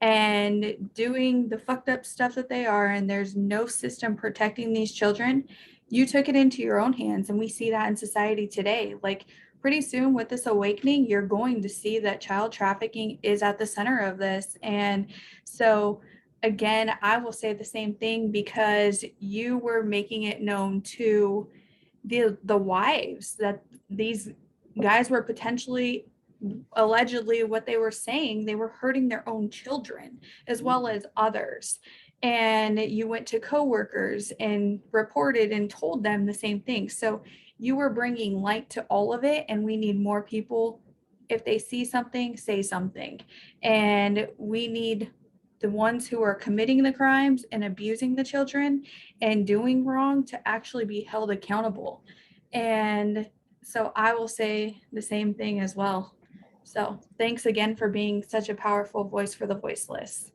and doing the fucked up stuff that they are, and there's no system protecting these children, you took it into your own hands. And we see that in society today. Like pretty soon with this awakening, you're going to see that child trafficking is at the center of this. And so again, I will say the same thing, because you were making it known to the wives that these guys were potentially, allegedly, what they were saying, they were hurting their own children as well as others. And you went to coworkers and reported and told them the same thing. So you were bringing light to all of it, and we need more people. If they see something, say something. And we need the ones who are committing the crimes and abusing the children and doing wrong to actually be held accountable. And so I will say the same thing as well. So thanks again for being such a powerful voice for the voiceless.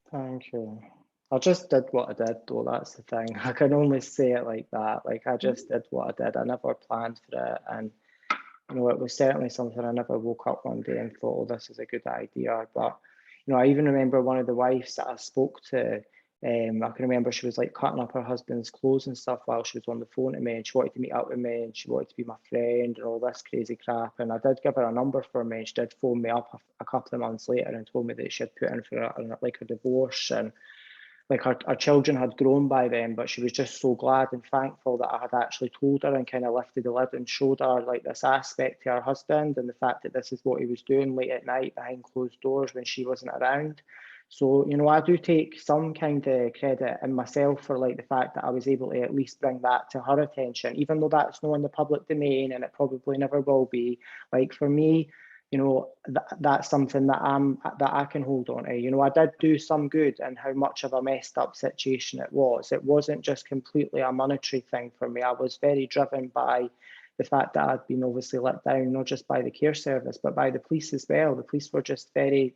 Thank you. I just did what I did, though. That's the thing. I can only say it like that. Like, I just did what I did. I never planned for it. And, you know, it was certainly something I never woke up one day and thought, oh, this is a good idea. But, you know, I even remember one of the wives that I spoke to, I can remember she was like cutting up her husband's clothes and stuff while she was on the phone to me, and she wanted to meet up with me and she wanted to be my friend and all this crazy crap. And I did give her a number for me, and she did phone me up a couple of months later and told me that she had put in for a divorce, and like our children had grown by then, but she was just so glad and thankful that I had actually told her and kind of lifted the lid and showed her like this aspect to her husband and the fact that this is what he was doing late at night behind closed doors when she wasn't around. So, you know, I do take some kind of credit in myself for like the fact that I was able to at least bring that to her attention, even though that's not in the public domain and it probably never will be. Like for me, you know, that's something that I can hold on to. You know, I did do some good in how much of a messed up situation it was. It wasn't just completely a monetary thing for me. I was very driven by the fact that I'd been obviously let down, not just by the care service, but by the police as well. The police were just they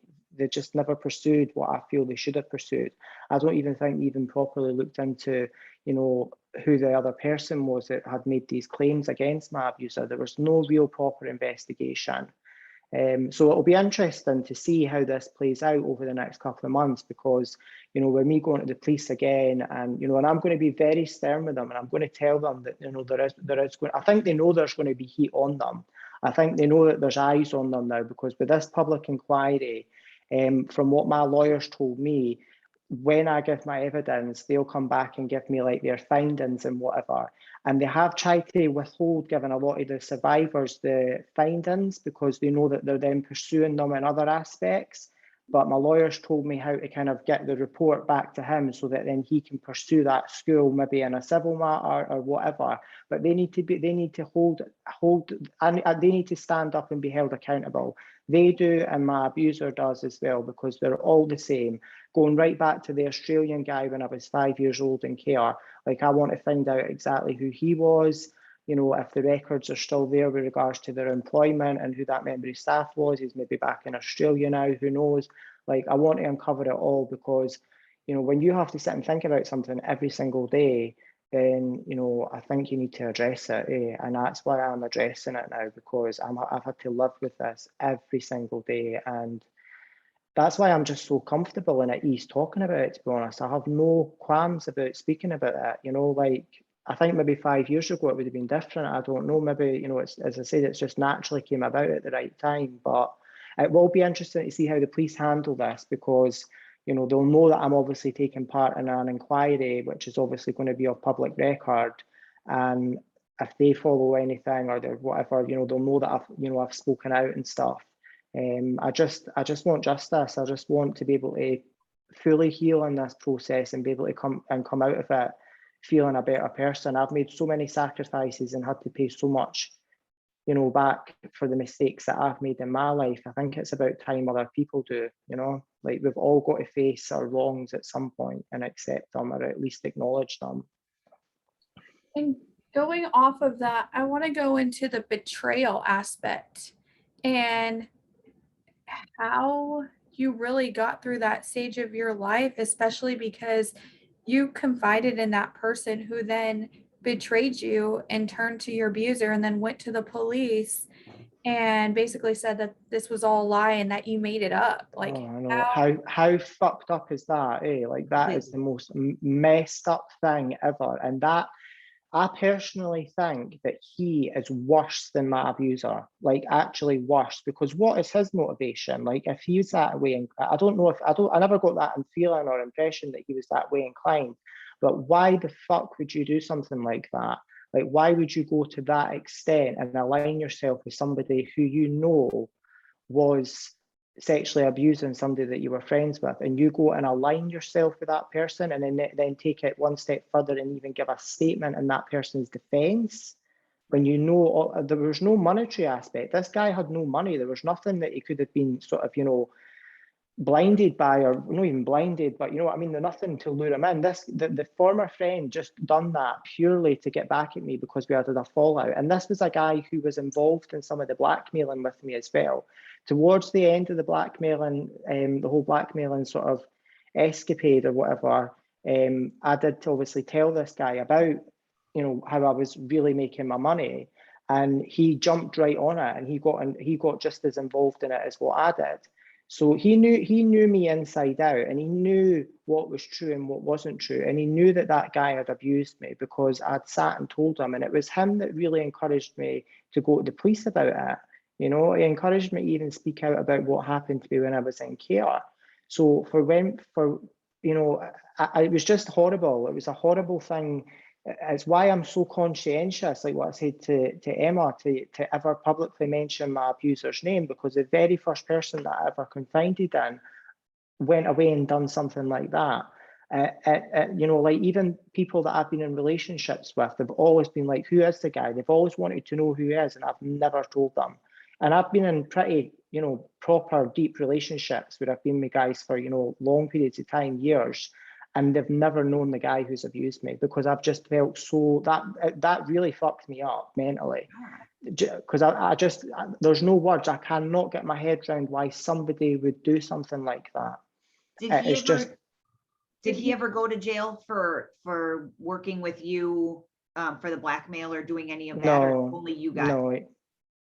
just never pursued what I feel they should have pursued. I don't even think they even properly looked into, you know, who the other person was that had made these claims against my abuser. There was no real proper investigation. So it'll be interesting to see how this plays out over the next couple of months, because, you know, when me going to the police again, and, you know, and I'm going to be very stern with them, and I'm going to tell them that, you know, there is going, I think they know there's going to be heat on them. I think they know that there's eyes on them now, because with this public inquiry, from what my lawyers told me, when I give my evidence, they'll come back and give me like their findings and whatever. And they have tried to withhold giving a lot of the survivors the findings because they know that they're then pursuing them in other aspects. But my lawyers told me how to kind of get the report back to him so that then he can pursue that school maybe in a civil matter or whatever. But they need to they need to stand up and be held accountable. They do, and my abuser does as well, because they're all the same. Going right back to the Australian guy when I was 5 years old in care, like I want to find out exactly who he was, you know, if the records are still there with regards to their employment and who that member of staff was. He's maybe back in Australia now, who knows? Like I want to uncover it all, because, you know, when you have to sit and think about something every single day, then, you know, I think you need to address it. And that's why I'm addressing it now, because I've had to live with this every single day. And that's why I'm just so comfortable and at ease talking about it, to be honest. I have no qualms about speaking about it. You know, like I think maybe 5 years ago it would have been different. I don't know. Maybe, you know, it's, as I said, it's just naturally came about at the right time. But it will be interesting to see how the police handle this, because, you know, they'll know that I'm obviously taking part in an inquiry, which is obviously going to be of public record. And if they follow anything or they're whatever, you know, they'll know that I've spoken out and stuff. I just want justice. I just want to be able to fully heal in this process and be able to come out of it feeling a better person. I've made so many sacrifices and had to pay so much, you know, back for the mistakes that I've made in my life. I think it's about time other people do, you know, like we've all got to face our wrongs at some point and accept them, or at least acknowledge them. And going off of that, I want to go into the betrayal aspect and how you really got through that stage of your life, especially because you confided in that person who then betrayed you and turned to your abuser and then went to the police and basically said that this was all a lie and that you made it up. Like, Oh, I know. how How fucked up is that, eh? Like, that is the most messed up thing ever. And that, I personally think that he is worse than my abuser, like actually worse, because what is his motivation? Like, if he's that way, and I don't know if I never got that feeling or impression that he was that way inclined. But why the fuck would you do something like that? Like, why would you go to that extent and align yourself with somebody who you know was sexually abusing somebody that you were friends with, and you go and align yourself with that person, and then take it one step further and even give a statement in that person's defense, when you know there was no monetary aspect. This guy had no money. There was nothing that he could have been sort of, blinded by, or not even blinded, but you know what I mean, there's nothing to lure him in. The former friend just done that purely to get back at me because we had a fallout. And this was a guy who was involved in some of the blackmailing with me as well. Towards the end of the blackmailing, the whole blackmailing sort of escapade or whatever, I did obviously tell this guy about, how I was really making my money, and he jumped right on it, and he got just as involved in it as what I did. So he knew me inside out, and he knew what was true and what wasn't true. And he knew that guy had abused me because I'd sat and told him. And it was him that really encouraged me to go to the police about it. He encouraged me to even speak out about what happened to me when I was in care. So it was just horrible. It was a horrible thing. It's why I'm so conscientious, like what I said to Emma, to ever publicly mention my abuser's name, because the very first person that I ever confided in went away and done something like that. Like even people that I've been in relationships with, they've always been like, who is the guy? They've always wanted to know who he is, and I've never told them. And I've been in pretty, proper deep relationships where I've been with guys for, long periods of time, years, and they've never known the guy who's abused me, because I've just felt so that really fucked me up mentally, because I just, there's no words. I cannot get my head around why somebody would do something like that. Did he ever go to jail for working with you for the blackmail or doing any of that? No, or only you got? No,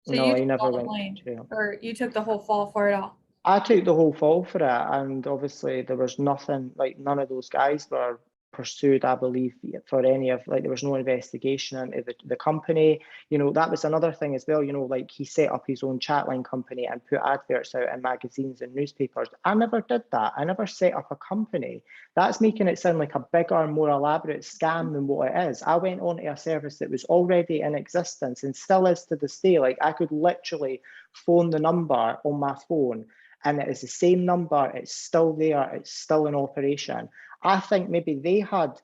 he never went to jail. Or you took the whole fall for it all? I took the whole fall for it, and obviously there was nothing, like none of those guys were pursued, I believe, for any of, like there was no investigation into the company. That was another thing as well, like he set up his own chatline company and put adverts out in magazines and newspapers. I never did that. I never set up a company. That's making it sound like a bigger, more elaborate scam than what it is. I went onto a service that was already in existence and still is to this day. Like I could literally phone the number on my phone, and it is the same number. It's still there. It's still in operation. I think maybe they had,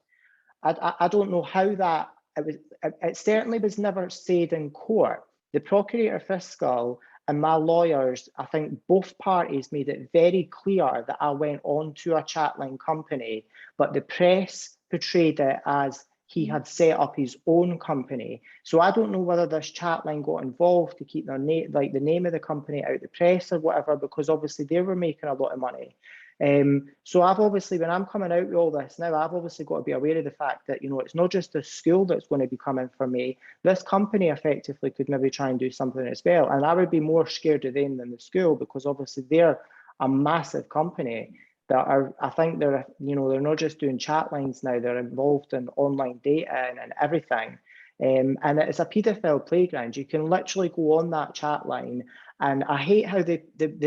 I don't know how that, it certainly was never said in court. The Procurator Fiscal and my lawyers, I think both parties made it very clear that I went on to a chatline company, but the press portrayed it as he had set up his own company. So I don't know whether this chatline got involved to keep their name, like the name of the company, out of the press or whatever, because obviously they were making a lot of money. So I've obviously, when I'm coming out with all this now, I've obviously got to be aware of the fact that, it's not just the school that's going to be coming for me. This company effectively could maybe try and do something as well. And I would be more scared of them than the school, because obviously they're a massive company that are, I think they're, they're not just doing chat lines now, they're involved in online data and everything. And it's a paedophile playground. You can literally go on that chat line, and I hate how they put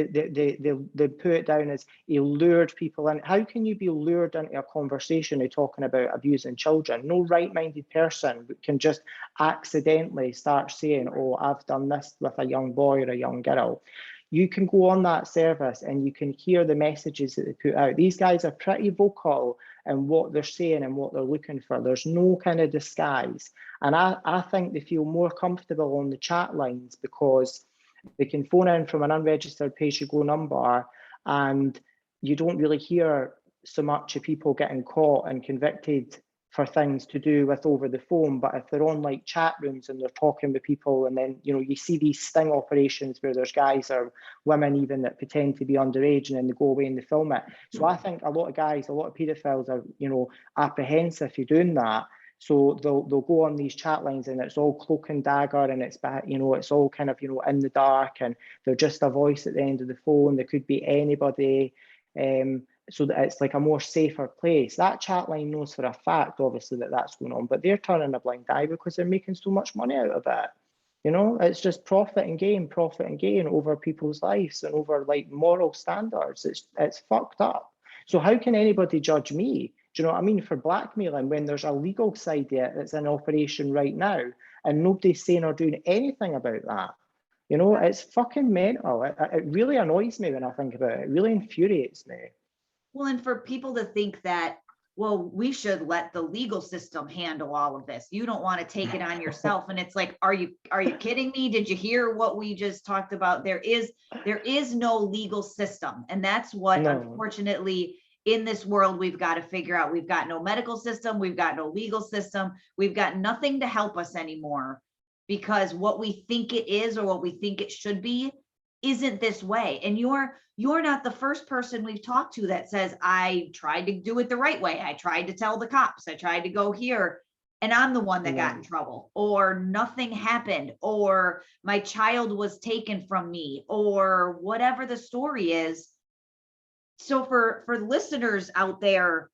it down as he lured people in. How can you be lured into a conversation of talking about abusing children? No right-minded person can just accidentally start saying, oh, I've done this with a young boy or a young girl. You can go on that service and you can hear the messages that they put out. These guys are pretty vocal in what they're saying and what they're looking for. There's no kind of disguise. And I think they feel more comfortable on the chat lines because they can phone in from an unregistered pay-as-you-go number, and you don't really hear so much of people getting caught and convicted for things to do with over the phone, but if they're on like chat rooms and they're talking with people, and then, you know, you see these sting operations where there's guys or women even that pretend to be underage and then they go away and they film it. So I think a lot of guys, a lot of pedophiles are, you know, apprehensive for doing that. So they'll go on these chat lines and it's all cloak and dagger, and it's, you know, it's all kind of, you know, in the dark, and they're just a voice at the end of the phone. There could be anybody. So that it's like a more safer place. That chat line knows for a fact, obviously, that that's going on, but they're turning a blind eye because they're making so much money out of it. You know, it's just profit and gain over people's lives and over like moral standards. It's fucked up. So how can anybody judge me? Do you know what I mean? For blackmailing, when there's a legal side yet that's in operation right now, and nobody's saying or doing anything about that. You know, it's fucking mental. It really annoys me when I think about it. It really infuriates me. Well, and for people to think that, well, we should let the legal system handle all of this. You don't want to take it on yourself. And it's like, are you kidding me? Did you hear what we just talked about? There is no legal system. And that's what, unfortunately, in this world, we've got to figure out. We've got no medical system. We've got no legal system. We've got nothing to help us anymore, because what we think it is or what we think it should be isn't this way. And you're not the first person we've talked to that says, I tried to do it the right way. I tried to tell the cops. I tried to go here, and I'm the one that got in trouble, or nothing happened, or my child was taken from me, or whatever the story is. So for listeners out there,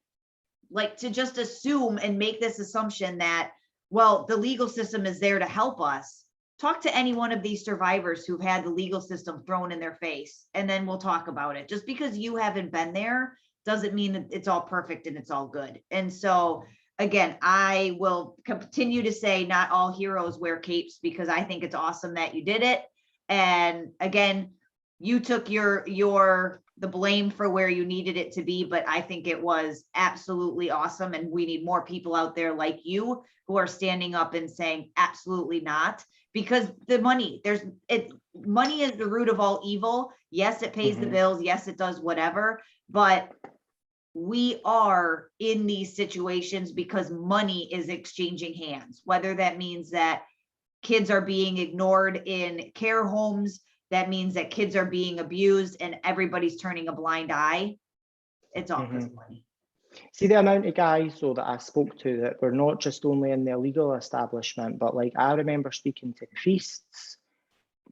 like, to just assume and make this assumption that, well, the legal system is there to help us. Talk to any one of these survivors who've had the legal system thrown in their face, and then we'll talk about it. Just because you haven't been there doesn't mean that it's all perfect and it's all good. And so, again, I will continue to say not all heroes wear capes, because I think it's awesome that you did it. And again, you took the blame for where you needed it to be, but I think it was absolutely awesome. And we need more people out there like you who are standing up and saying absolutely not. Because the money, money is the root of all evil. Yes, it pays the bills. Yes, it does whatever. But we are in these situations because money is exchanging hands, whether that means that kids are being ignored in care homes, that means that kids are being abused, and everybody's turning a blind eye. It's all because of money. See, the amount of guys, though, that I spoke to that were not just only in the legal establishment, but like I remember speaking to priests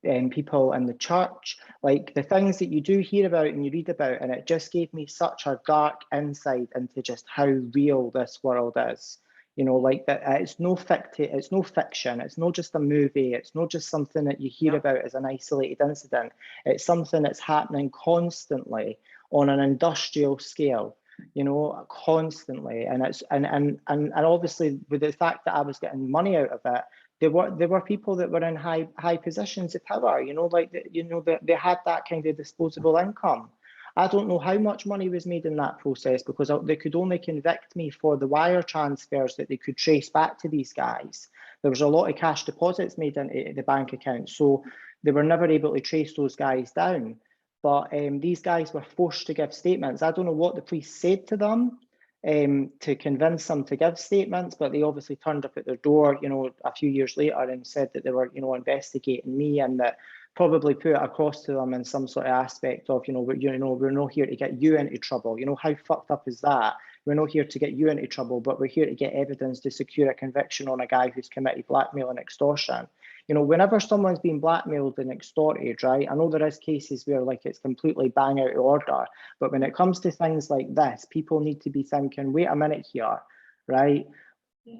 and people in the church, like the things that you do hear about and you read about, and it just gave me such a dark insight into just how real this world is. You know, like that it's no fiction, it's not just a movie, it's not just something that you hear about as an isolated incident. It's something that's happening constantly on an industrial scale. You know, constantly, and it's and obviously with the fact that I was getting money out of it, there were people that were in high positions of power. You know, like they had that kind of disposable income. I don't know how much money was made in that process, because they could only convict me for the wire transfers that they could trace back to these guys. There was a lot of cash deposits made into the bank account, so they were never able to trace those guys down. But these guys were forced to give statements. I don't know what the police said to them to convince them to give statements, but they obviously turned up at their door, you know, a few years later and said that they were, you know, investigating me, and that probably put it across to them in some sort of aspect of, we're not here to get you into trouble. You know, how fucked up is that? We're not here to get you into trouble, but we're here to get evidence to secure a conviction on a guy who's committed blackmail and extortion. You know, whenever someone's been blackmailed and extorted, right? I know there is cases where like it's completely bang out of order, but when it comes to things like this, people need to be thinking, wait a minute here, right?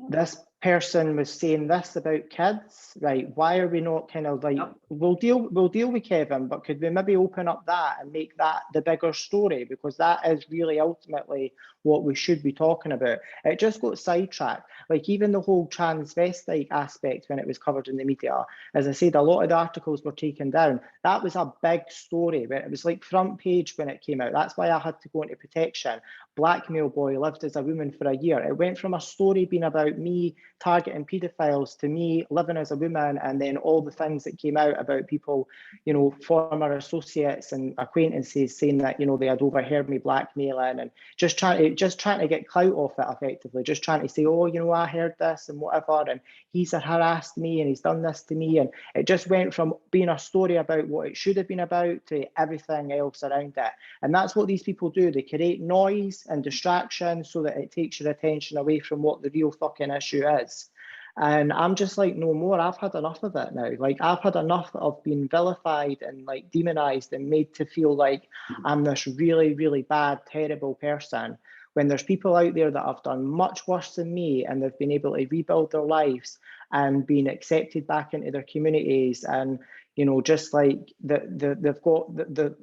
This person was saying this about kids, right? Why are we not kind of like, we'll deal with Kevin, but could we maybe open up that and make that the bigger story? Because that is really ultimately what we should be talking about. It just got sidetracked. Like even the whole transvestite aspect, when it was covered in the media, as I said, a lot of the articles were taken down. That was a big story. It was like front page when it came out. That's why I had to go into protection. Blackmail boy lived as a woman for a year. It went from a story being about me targeting pedophiles to me living as a woman, and then all the things that came out about people, you know, former associates and acquaintances saying that, you know, they had overheard me blackmailing and just trying to get clout off it effectively, just trying to say, oh, you know, I heard this and whatever, and he's harassed me and he's done this to me. And it just went from being a story about what it should have been about to everything else around it. And that's what these people do. They create noise and distraction so that it takes your attention away from what the real fucking issue is. And I'm just like, no more. I've had enough of it now. Like, I've had enough of being vilified and like demonized and made to feel like I'm this really, really bad, terrible person, when there's people out there that have done much worse than me and they've been able to rebuild their lives and been accepted back into their communities. And, you know, just like they've got the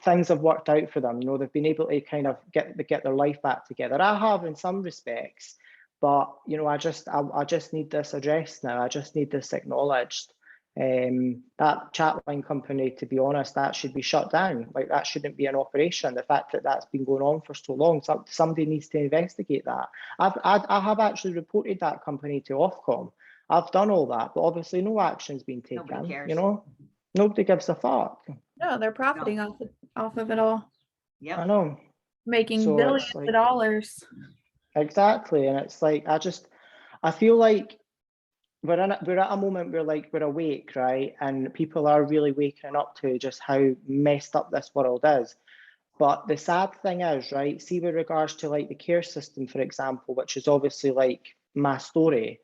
things have worked out for them. You know, they've been able to kind of get their life back together. I have in some respects. But, you know, I just need this addressed now. I just need this acknowledged. That chatline company, to be honest, that should be shut down. Like, that shouldn't be an operation. The fact that that's been going on for so long, somebody needs to investigate that. I have actually reported that company to Ofcom. I've done all that, but obviously no action's been taken. Nobody cares. You know, nobody gives a fuck. No, they're profiting off of it all, Yep. I know. making So billions it's like, of dollars. exactly, and it's like I feel like we're at a moment where like we're awake, right? And people are really waking up to just how messed up this world is. But the sad thing is, right, see with regards to like the care system, for example, which is obviously like my story,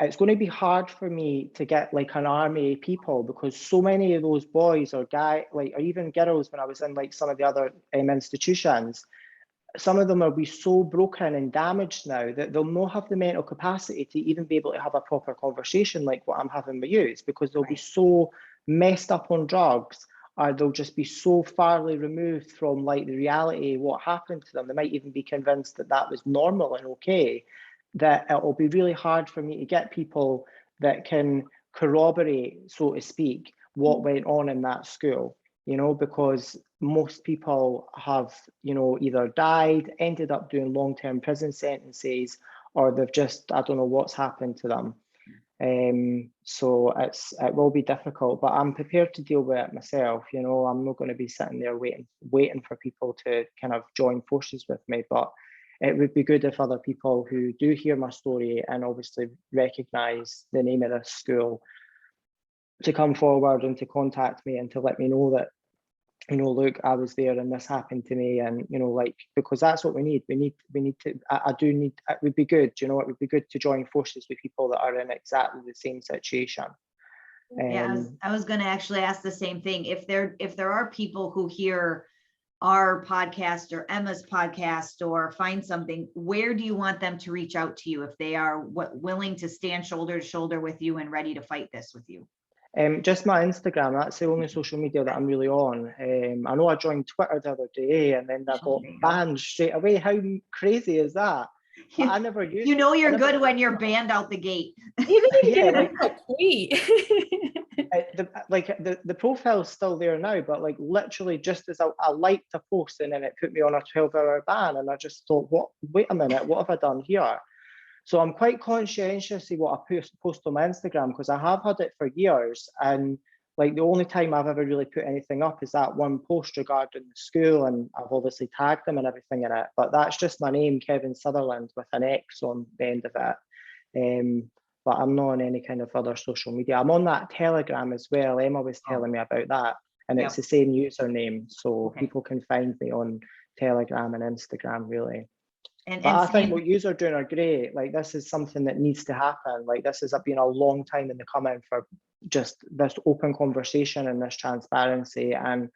it's going to be hard for me to get like an army of people, because so many of those boys or or even girls, when I was in like some of the other institutions, some of them will be so broken and damaged now that they'll not have the mental capacity to even be able to have a proper conversation like what I'm having with you. It's because they'll be so messed up on drugs, or they'll just be so farly removed from like the reality of what happened to them. They might even be convinced that that was normal and okay, that it will be really hard for me to get people that can corroborate, so to speak, what went on in that school. You know, because most people have, you know, either died, ended up doing long-term prison sentences, or they've just, I don't know what's happened to them. So it will be difficult, but I'm prepared to deal with it myself. You know, I'm not going to be sitting there waiting for people to kind of join forces with me. But it would be good if other people who do hear my story and obviously recognise the name of this school to come forward and to contact me and to let me know that, you know, look, I was there and this happened to me, and, you know, like, because that's what we need. We need to, I do need, it would be good, you know, it would be good to join forces with people that are in exactly the same situation. Yeah, I was going to actually ask the same thing. If there are people who hear our podcast or Emma's podcast or find something, where do you want them to reach out to you if they are willing to stand shoulder to shoulder with you and ready to fight this with you? Just my Instagram. That's the only social media that I'm really on. I know I joined Twitter the other day and then I got banned straight away. How crazy is that? I never used. You know you're good when you're banned out the gate. Yeah, like a tweet. The profile's still there now, but like literally just as I liked a post and then it put me on a 12-hour ban, and I just thought, wait a minute, what have I done here? So I'm quite conscientious of what I post on my Instagram, because I have had it for years, and like the only time I've ever really put anything up is that one post regarding the school, and I've obviously tagged them and everything in it, but that's just my name, Kevin Sutherland, with an X on the end of it. But I'm not on any kind of other social media. I'm on that Telegram as well. Emma was telling me about that, and it's the same username, so people can find me on Telegram and Instagram, really. But I think what yous are doing are great. Like, this is something that needs to happen. Like, this has been a long time in the coming for just this open conversation and this transparency, and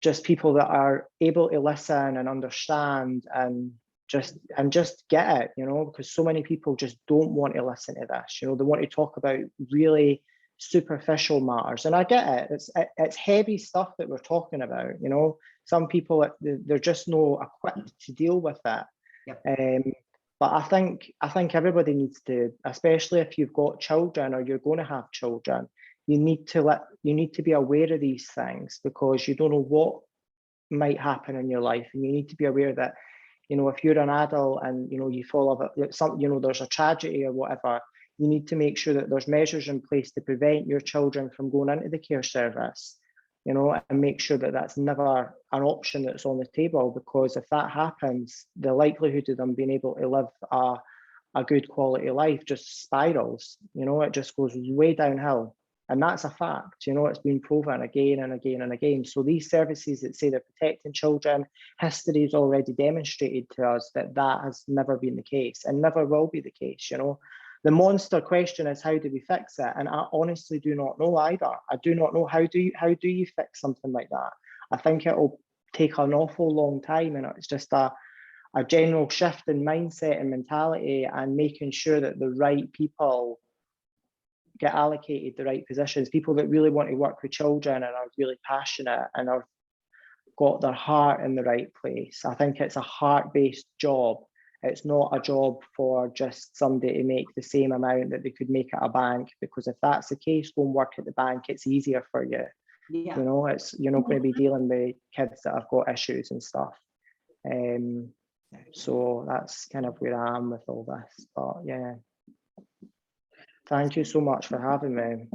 just people that are able to listen and understand and just get it, you know, because so many people just don't want to listen to this. You know, they want to talk about really superficial matters, and I get it. It's heavy stuff that we're talking about. You know, some people, they're just not equipped to deal with it. But I think everybody needs to, especially if you've got children or you're going to have children, you need to be aware of these things, because you don't know what might happen in your life, and you need to be aware that You know, if you're an adult and, you know, you fall off, you know, there's a tragedy or whatever, you need to make sure that there's measures in place to prevent your children from going into the care service, you know, and make sure that that's never an option that's on the table, because if that happens, the likelihood of them being able to live a good quality life just spirals, you know, it just goes way downhill. And that's a fact, you know, it's been proven again and again and again. So these services that say they're protecting children, history has already demonstrated to us that that has never been the case and never will be the case, you know. The monster question is, how do we fix it? And I honestly do not know either. I do not know how do you fix something like that? I think it will take an awful long time, and it's just a general shift in mindset and mentality, and making sure that the right people get allocated the right positions, people that really want to work with children and are really passionate and are got their heart in the right place. I think it's a heart-based job. It's not a job for just somebody to make the same amount that they could make at a bank, because if that's the case, go and work at the bank, it's easier for you. Yeah. You know, you're not going to be dealing with kids that have got issues and stuff. So that's kind of where I am with all this. But yeah, thank you so much for having me.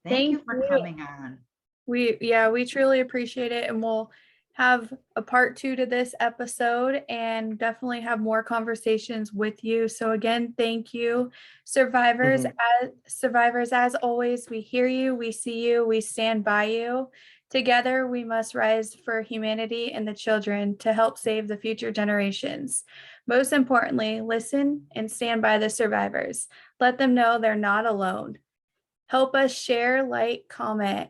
Thank you Thank for you. coming on. We truly appreciate it, and we'll have a part 2 to this episode and definitely have more conversations with you. So again, thank you, survivors. As always, we hear you, we see you, we stand by you. Together, we must rise for humanity and the children to help save the future generations. Most importantly, listen and stand by the survivors. Let them know they're not alone. Help us share, like, comment.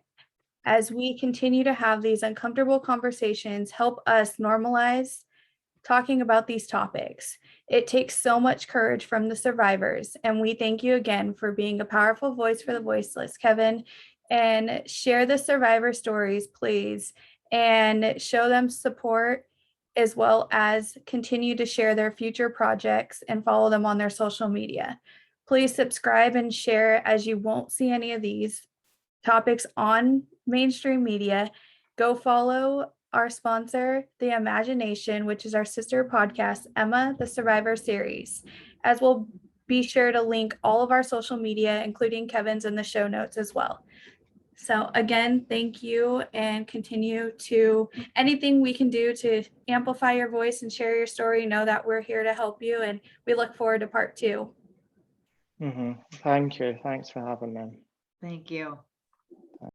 As we continue to have these uncomfortable conversations, help us normalize talking about these topics. It takes so much courage from the survivors, and we thank you again for being a powerful voice for the voiceless, Kevin. And share the survivor stories, please, and show them support, as well as continue to share their future projects and follow them on their social media. Please subscribe and share, as you won't see any of these topics on mainstream media. Go follow our sponsor, The Imagination, which is our sister podcast, Emma, the Survivor series, as we'll be sure to link all of our social media, including Kevin's, in the show notes as well. So again, thank you, and continue to anything we can do to amplify your voice and share your story. Know that we're here to help you, and we look forward to part 2. Thank you. Thanks for having me. Thank you.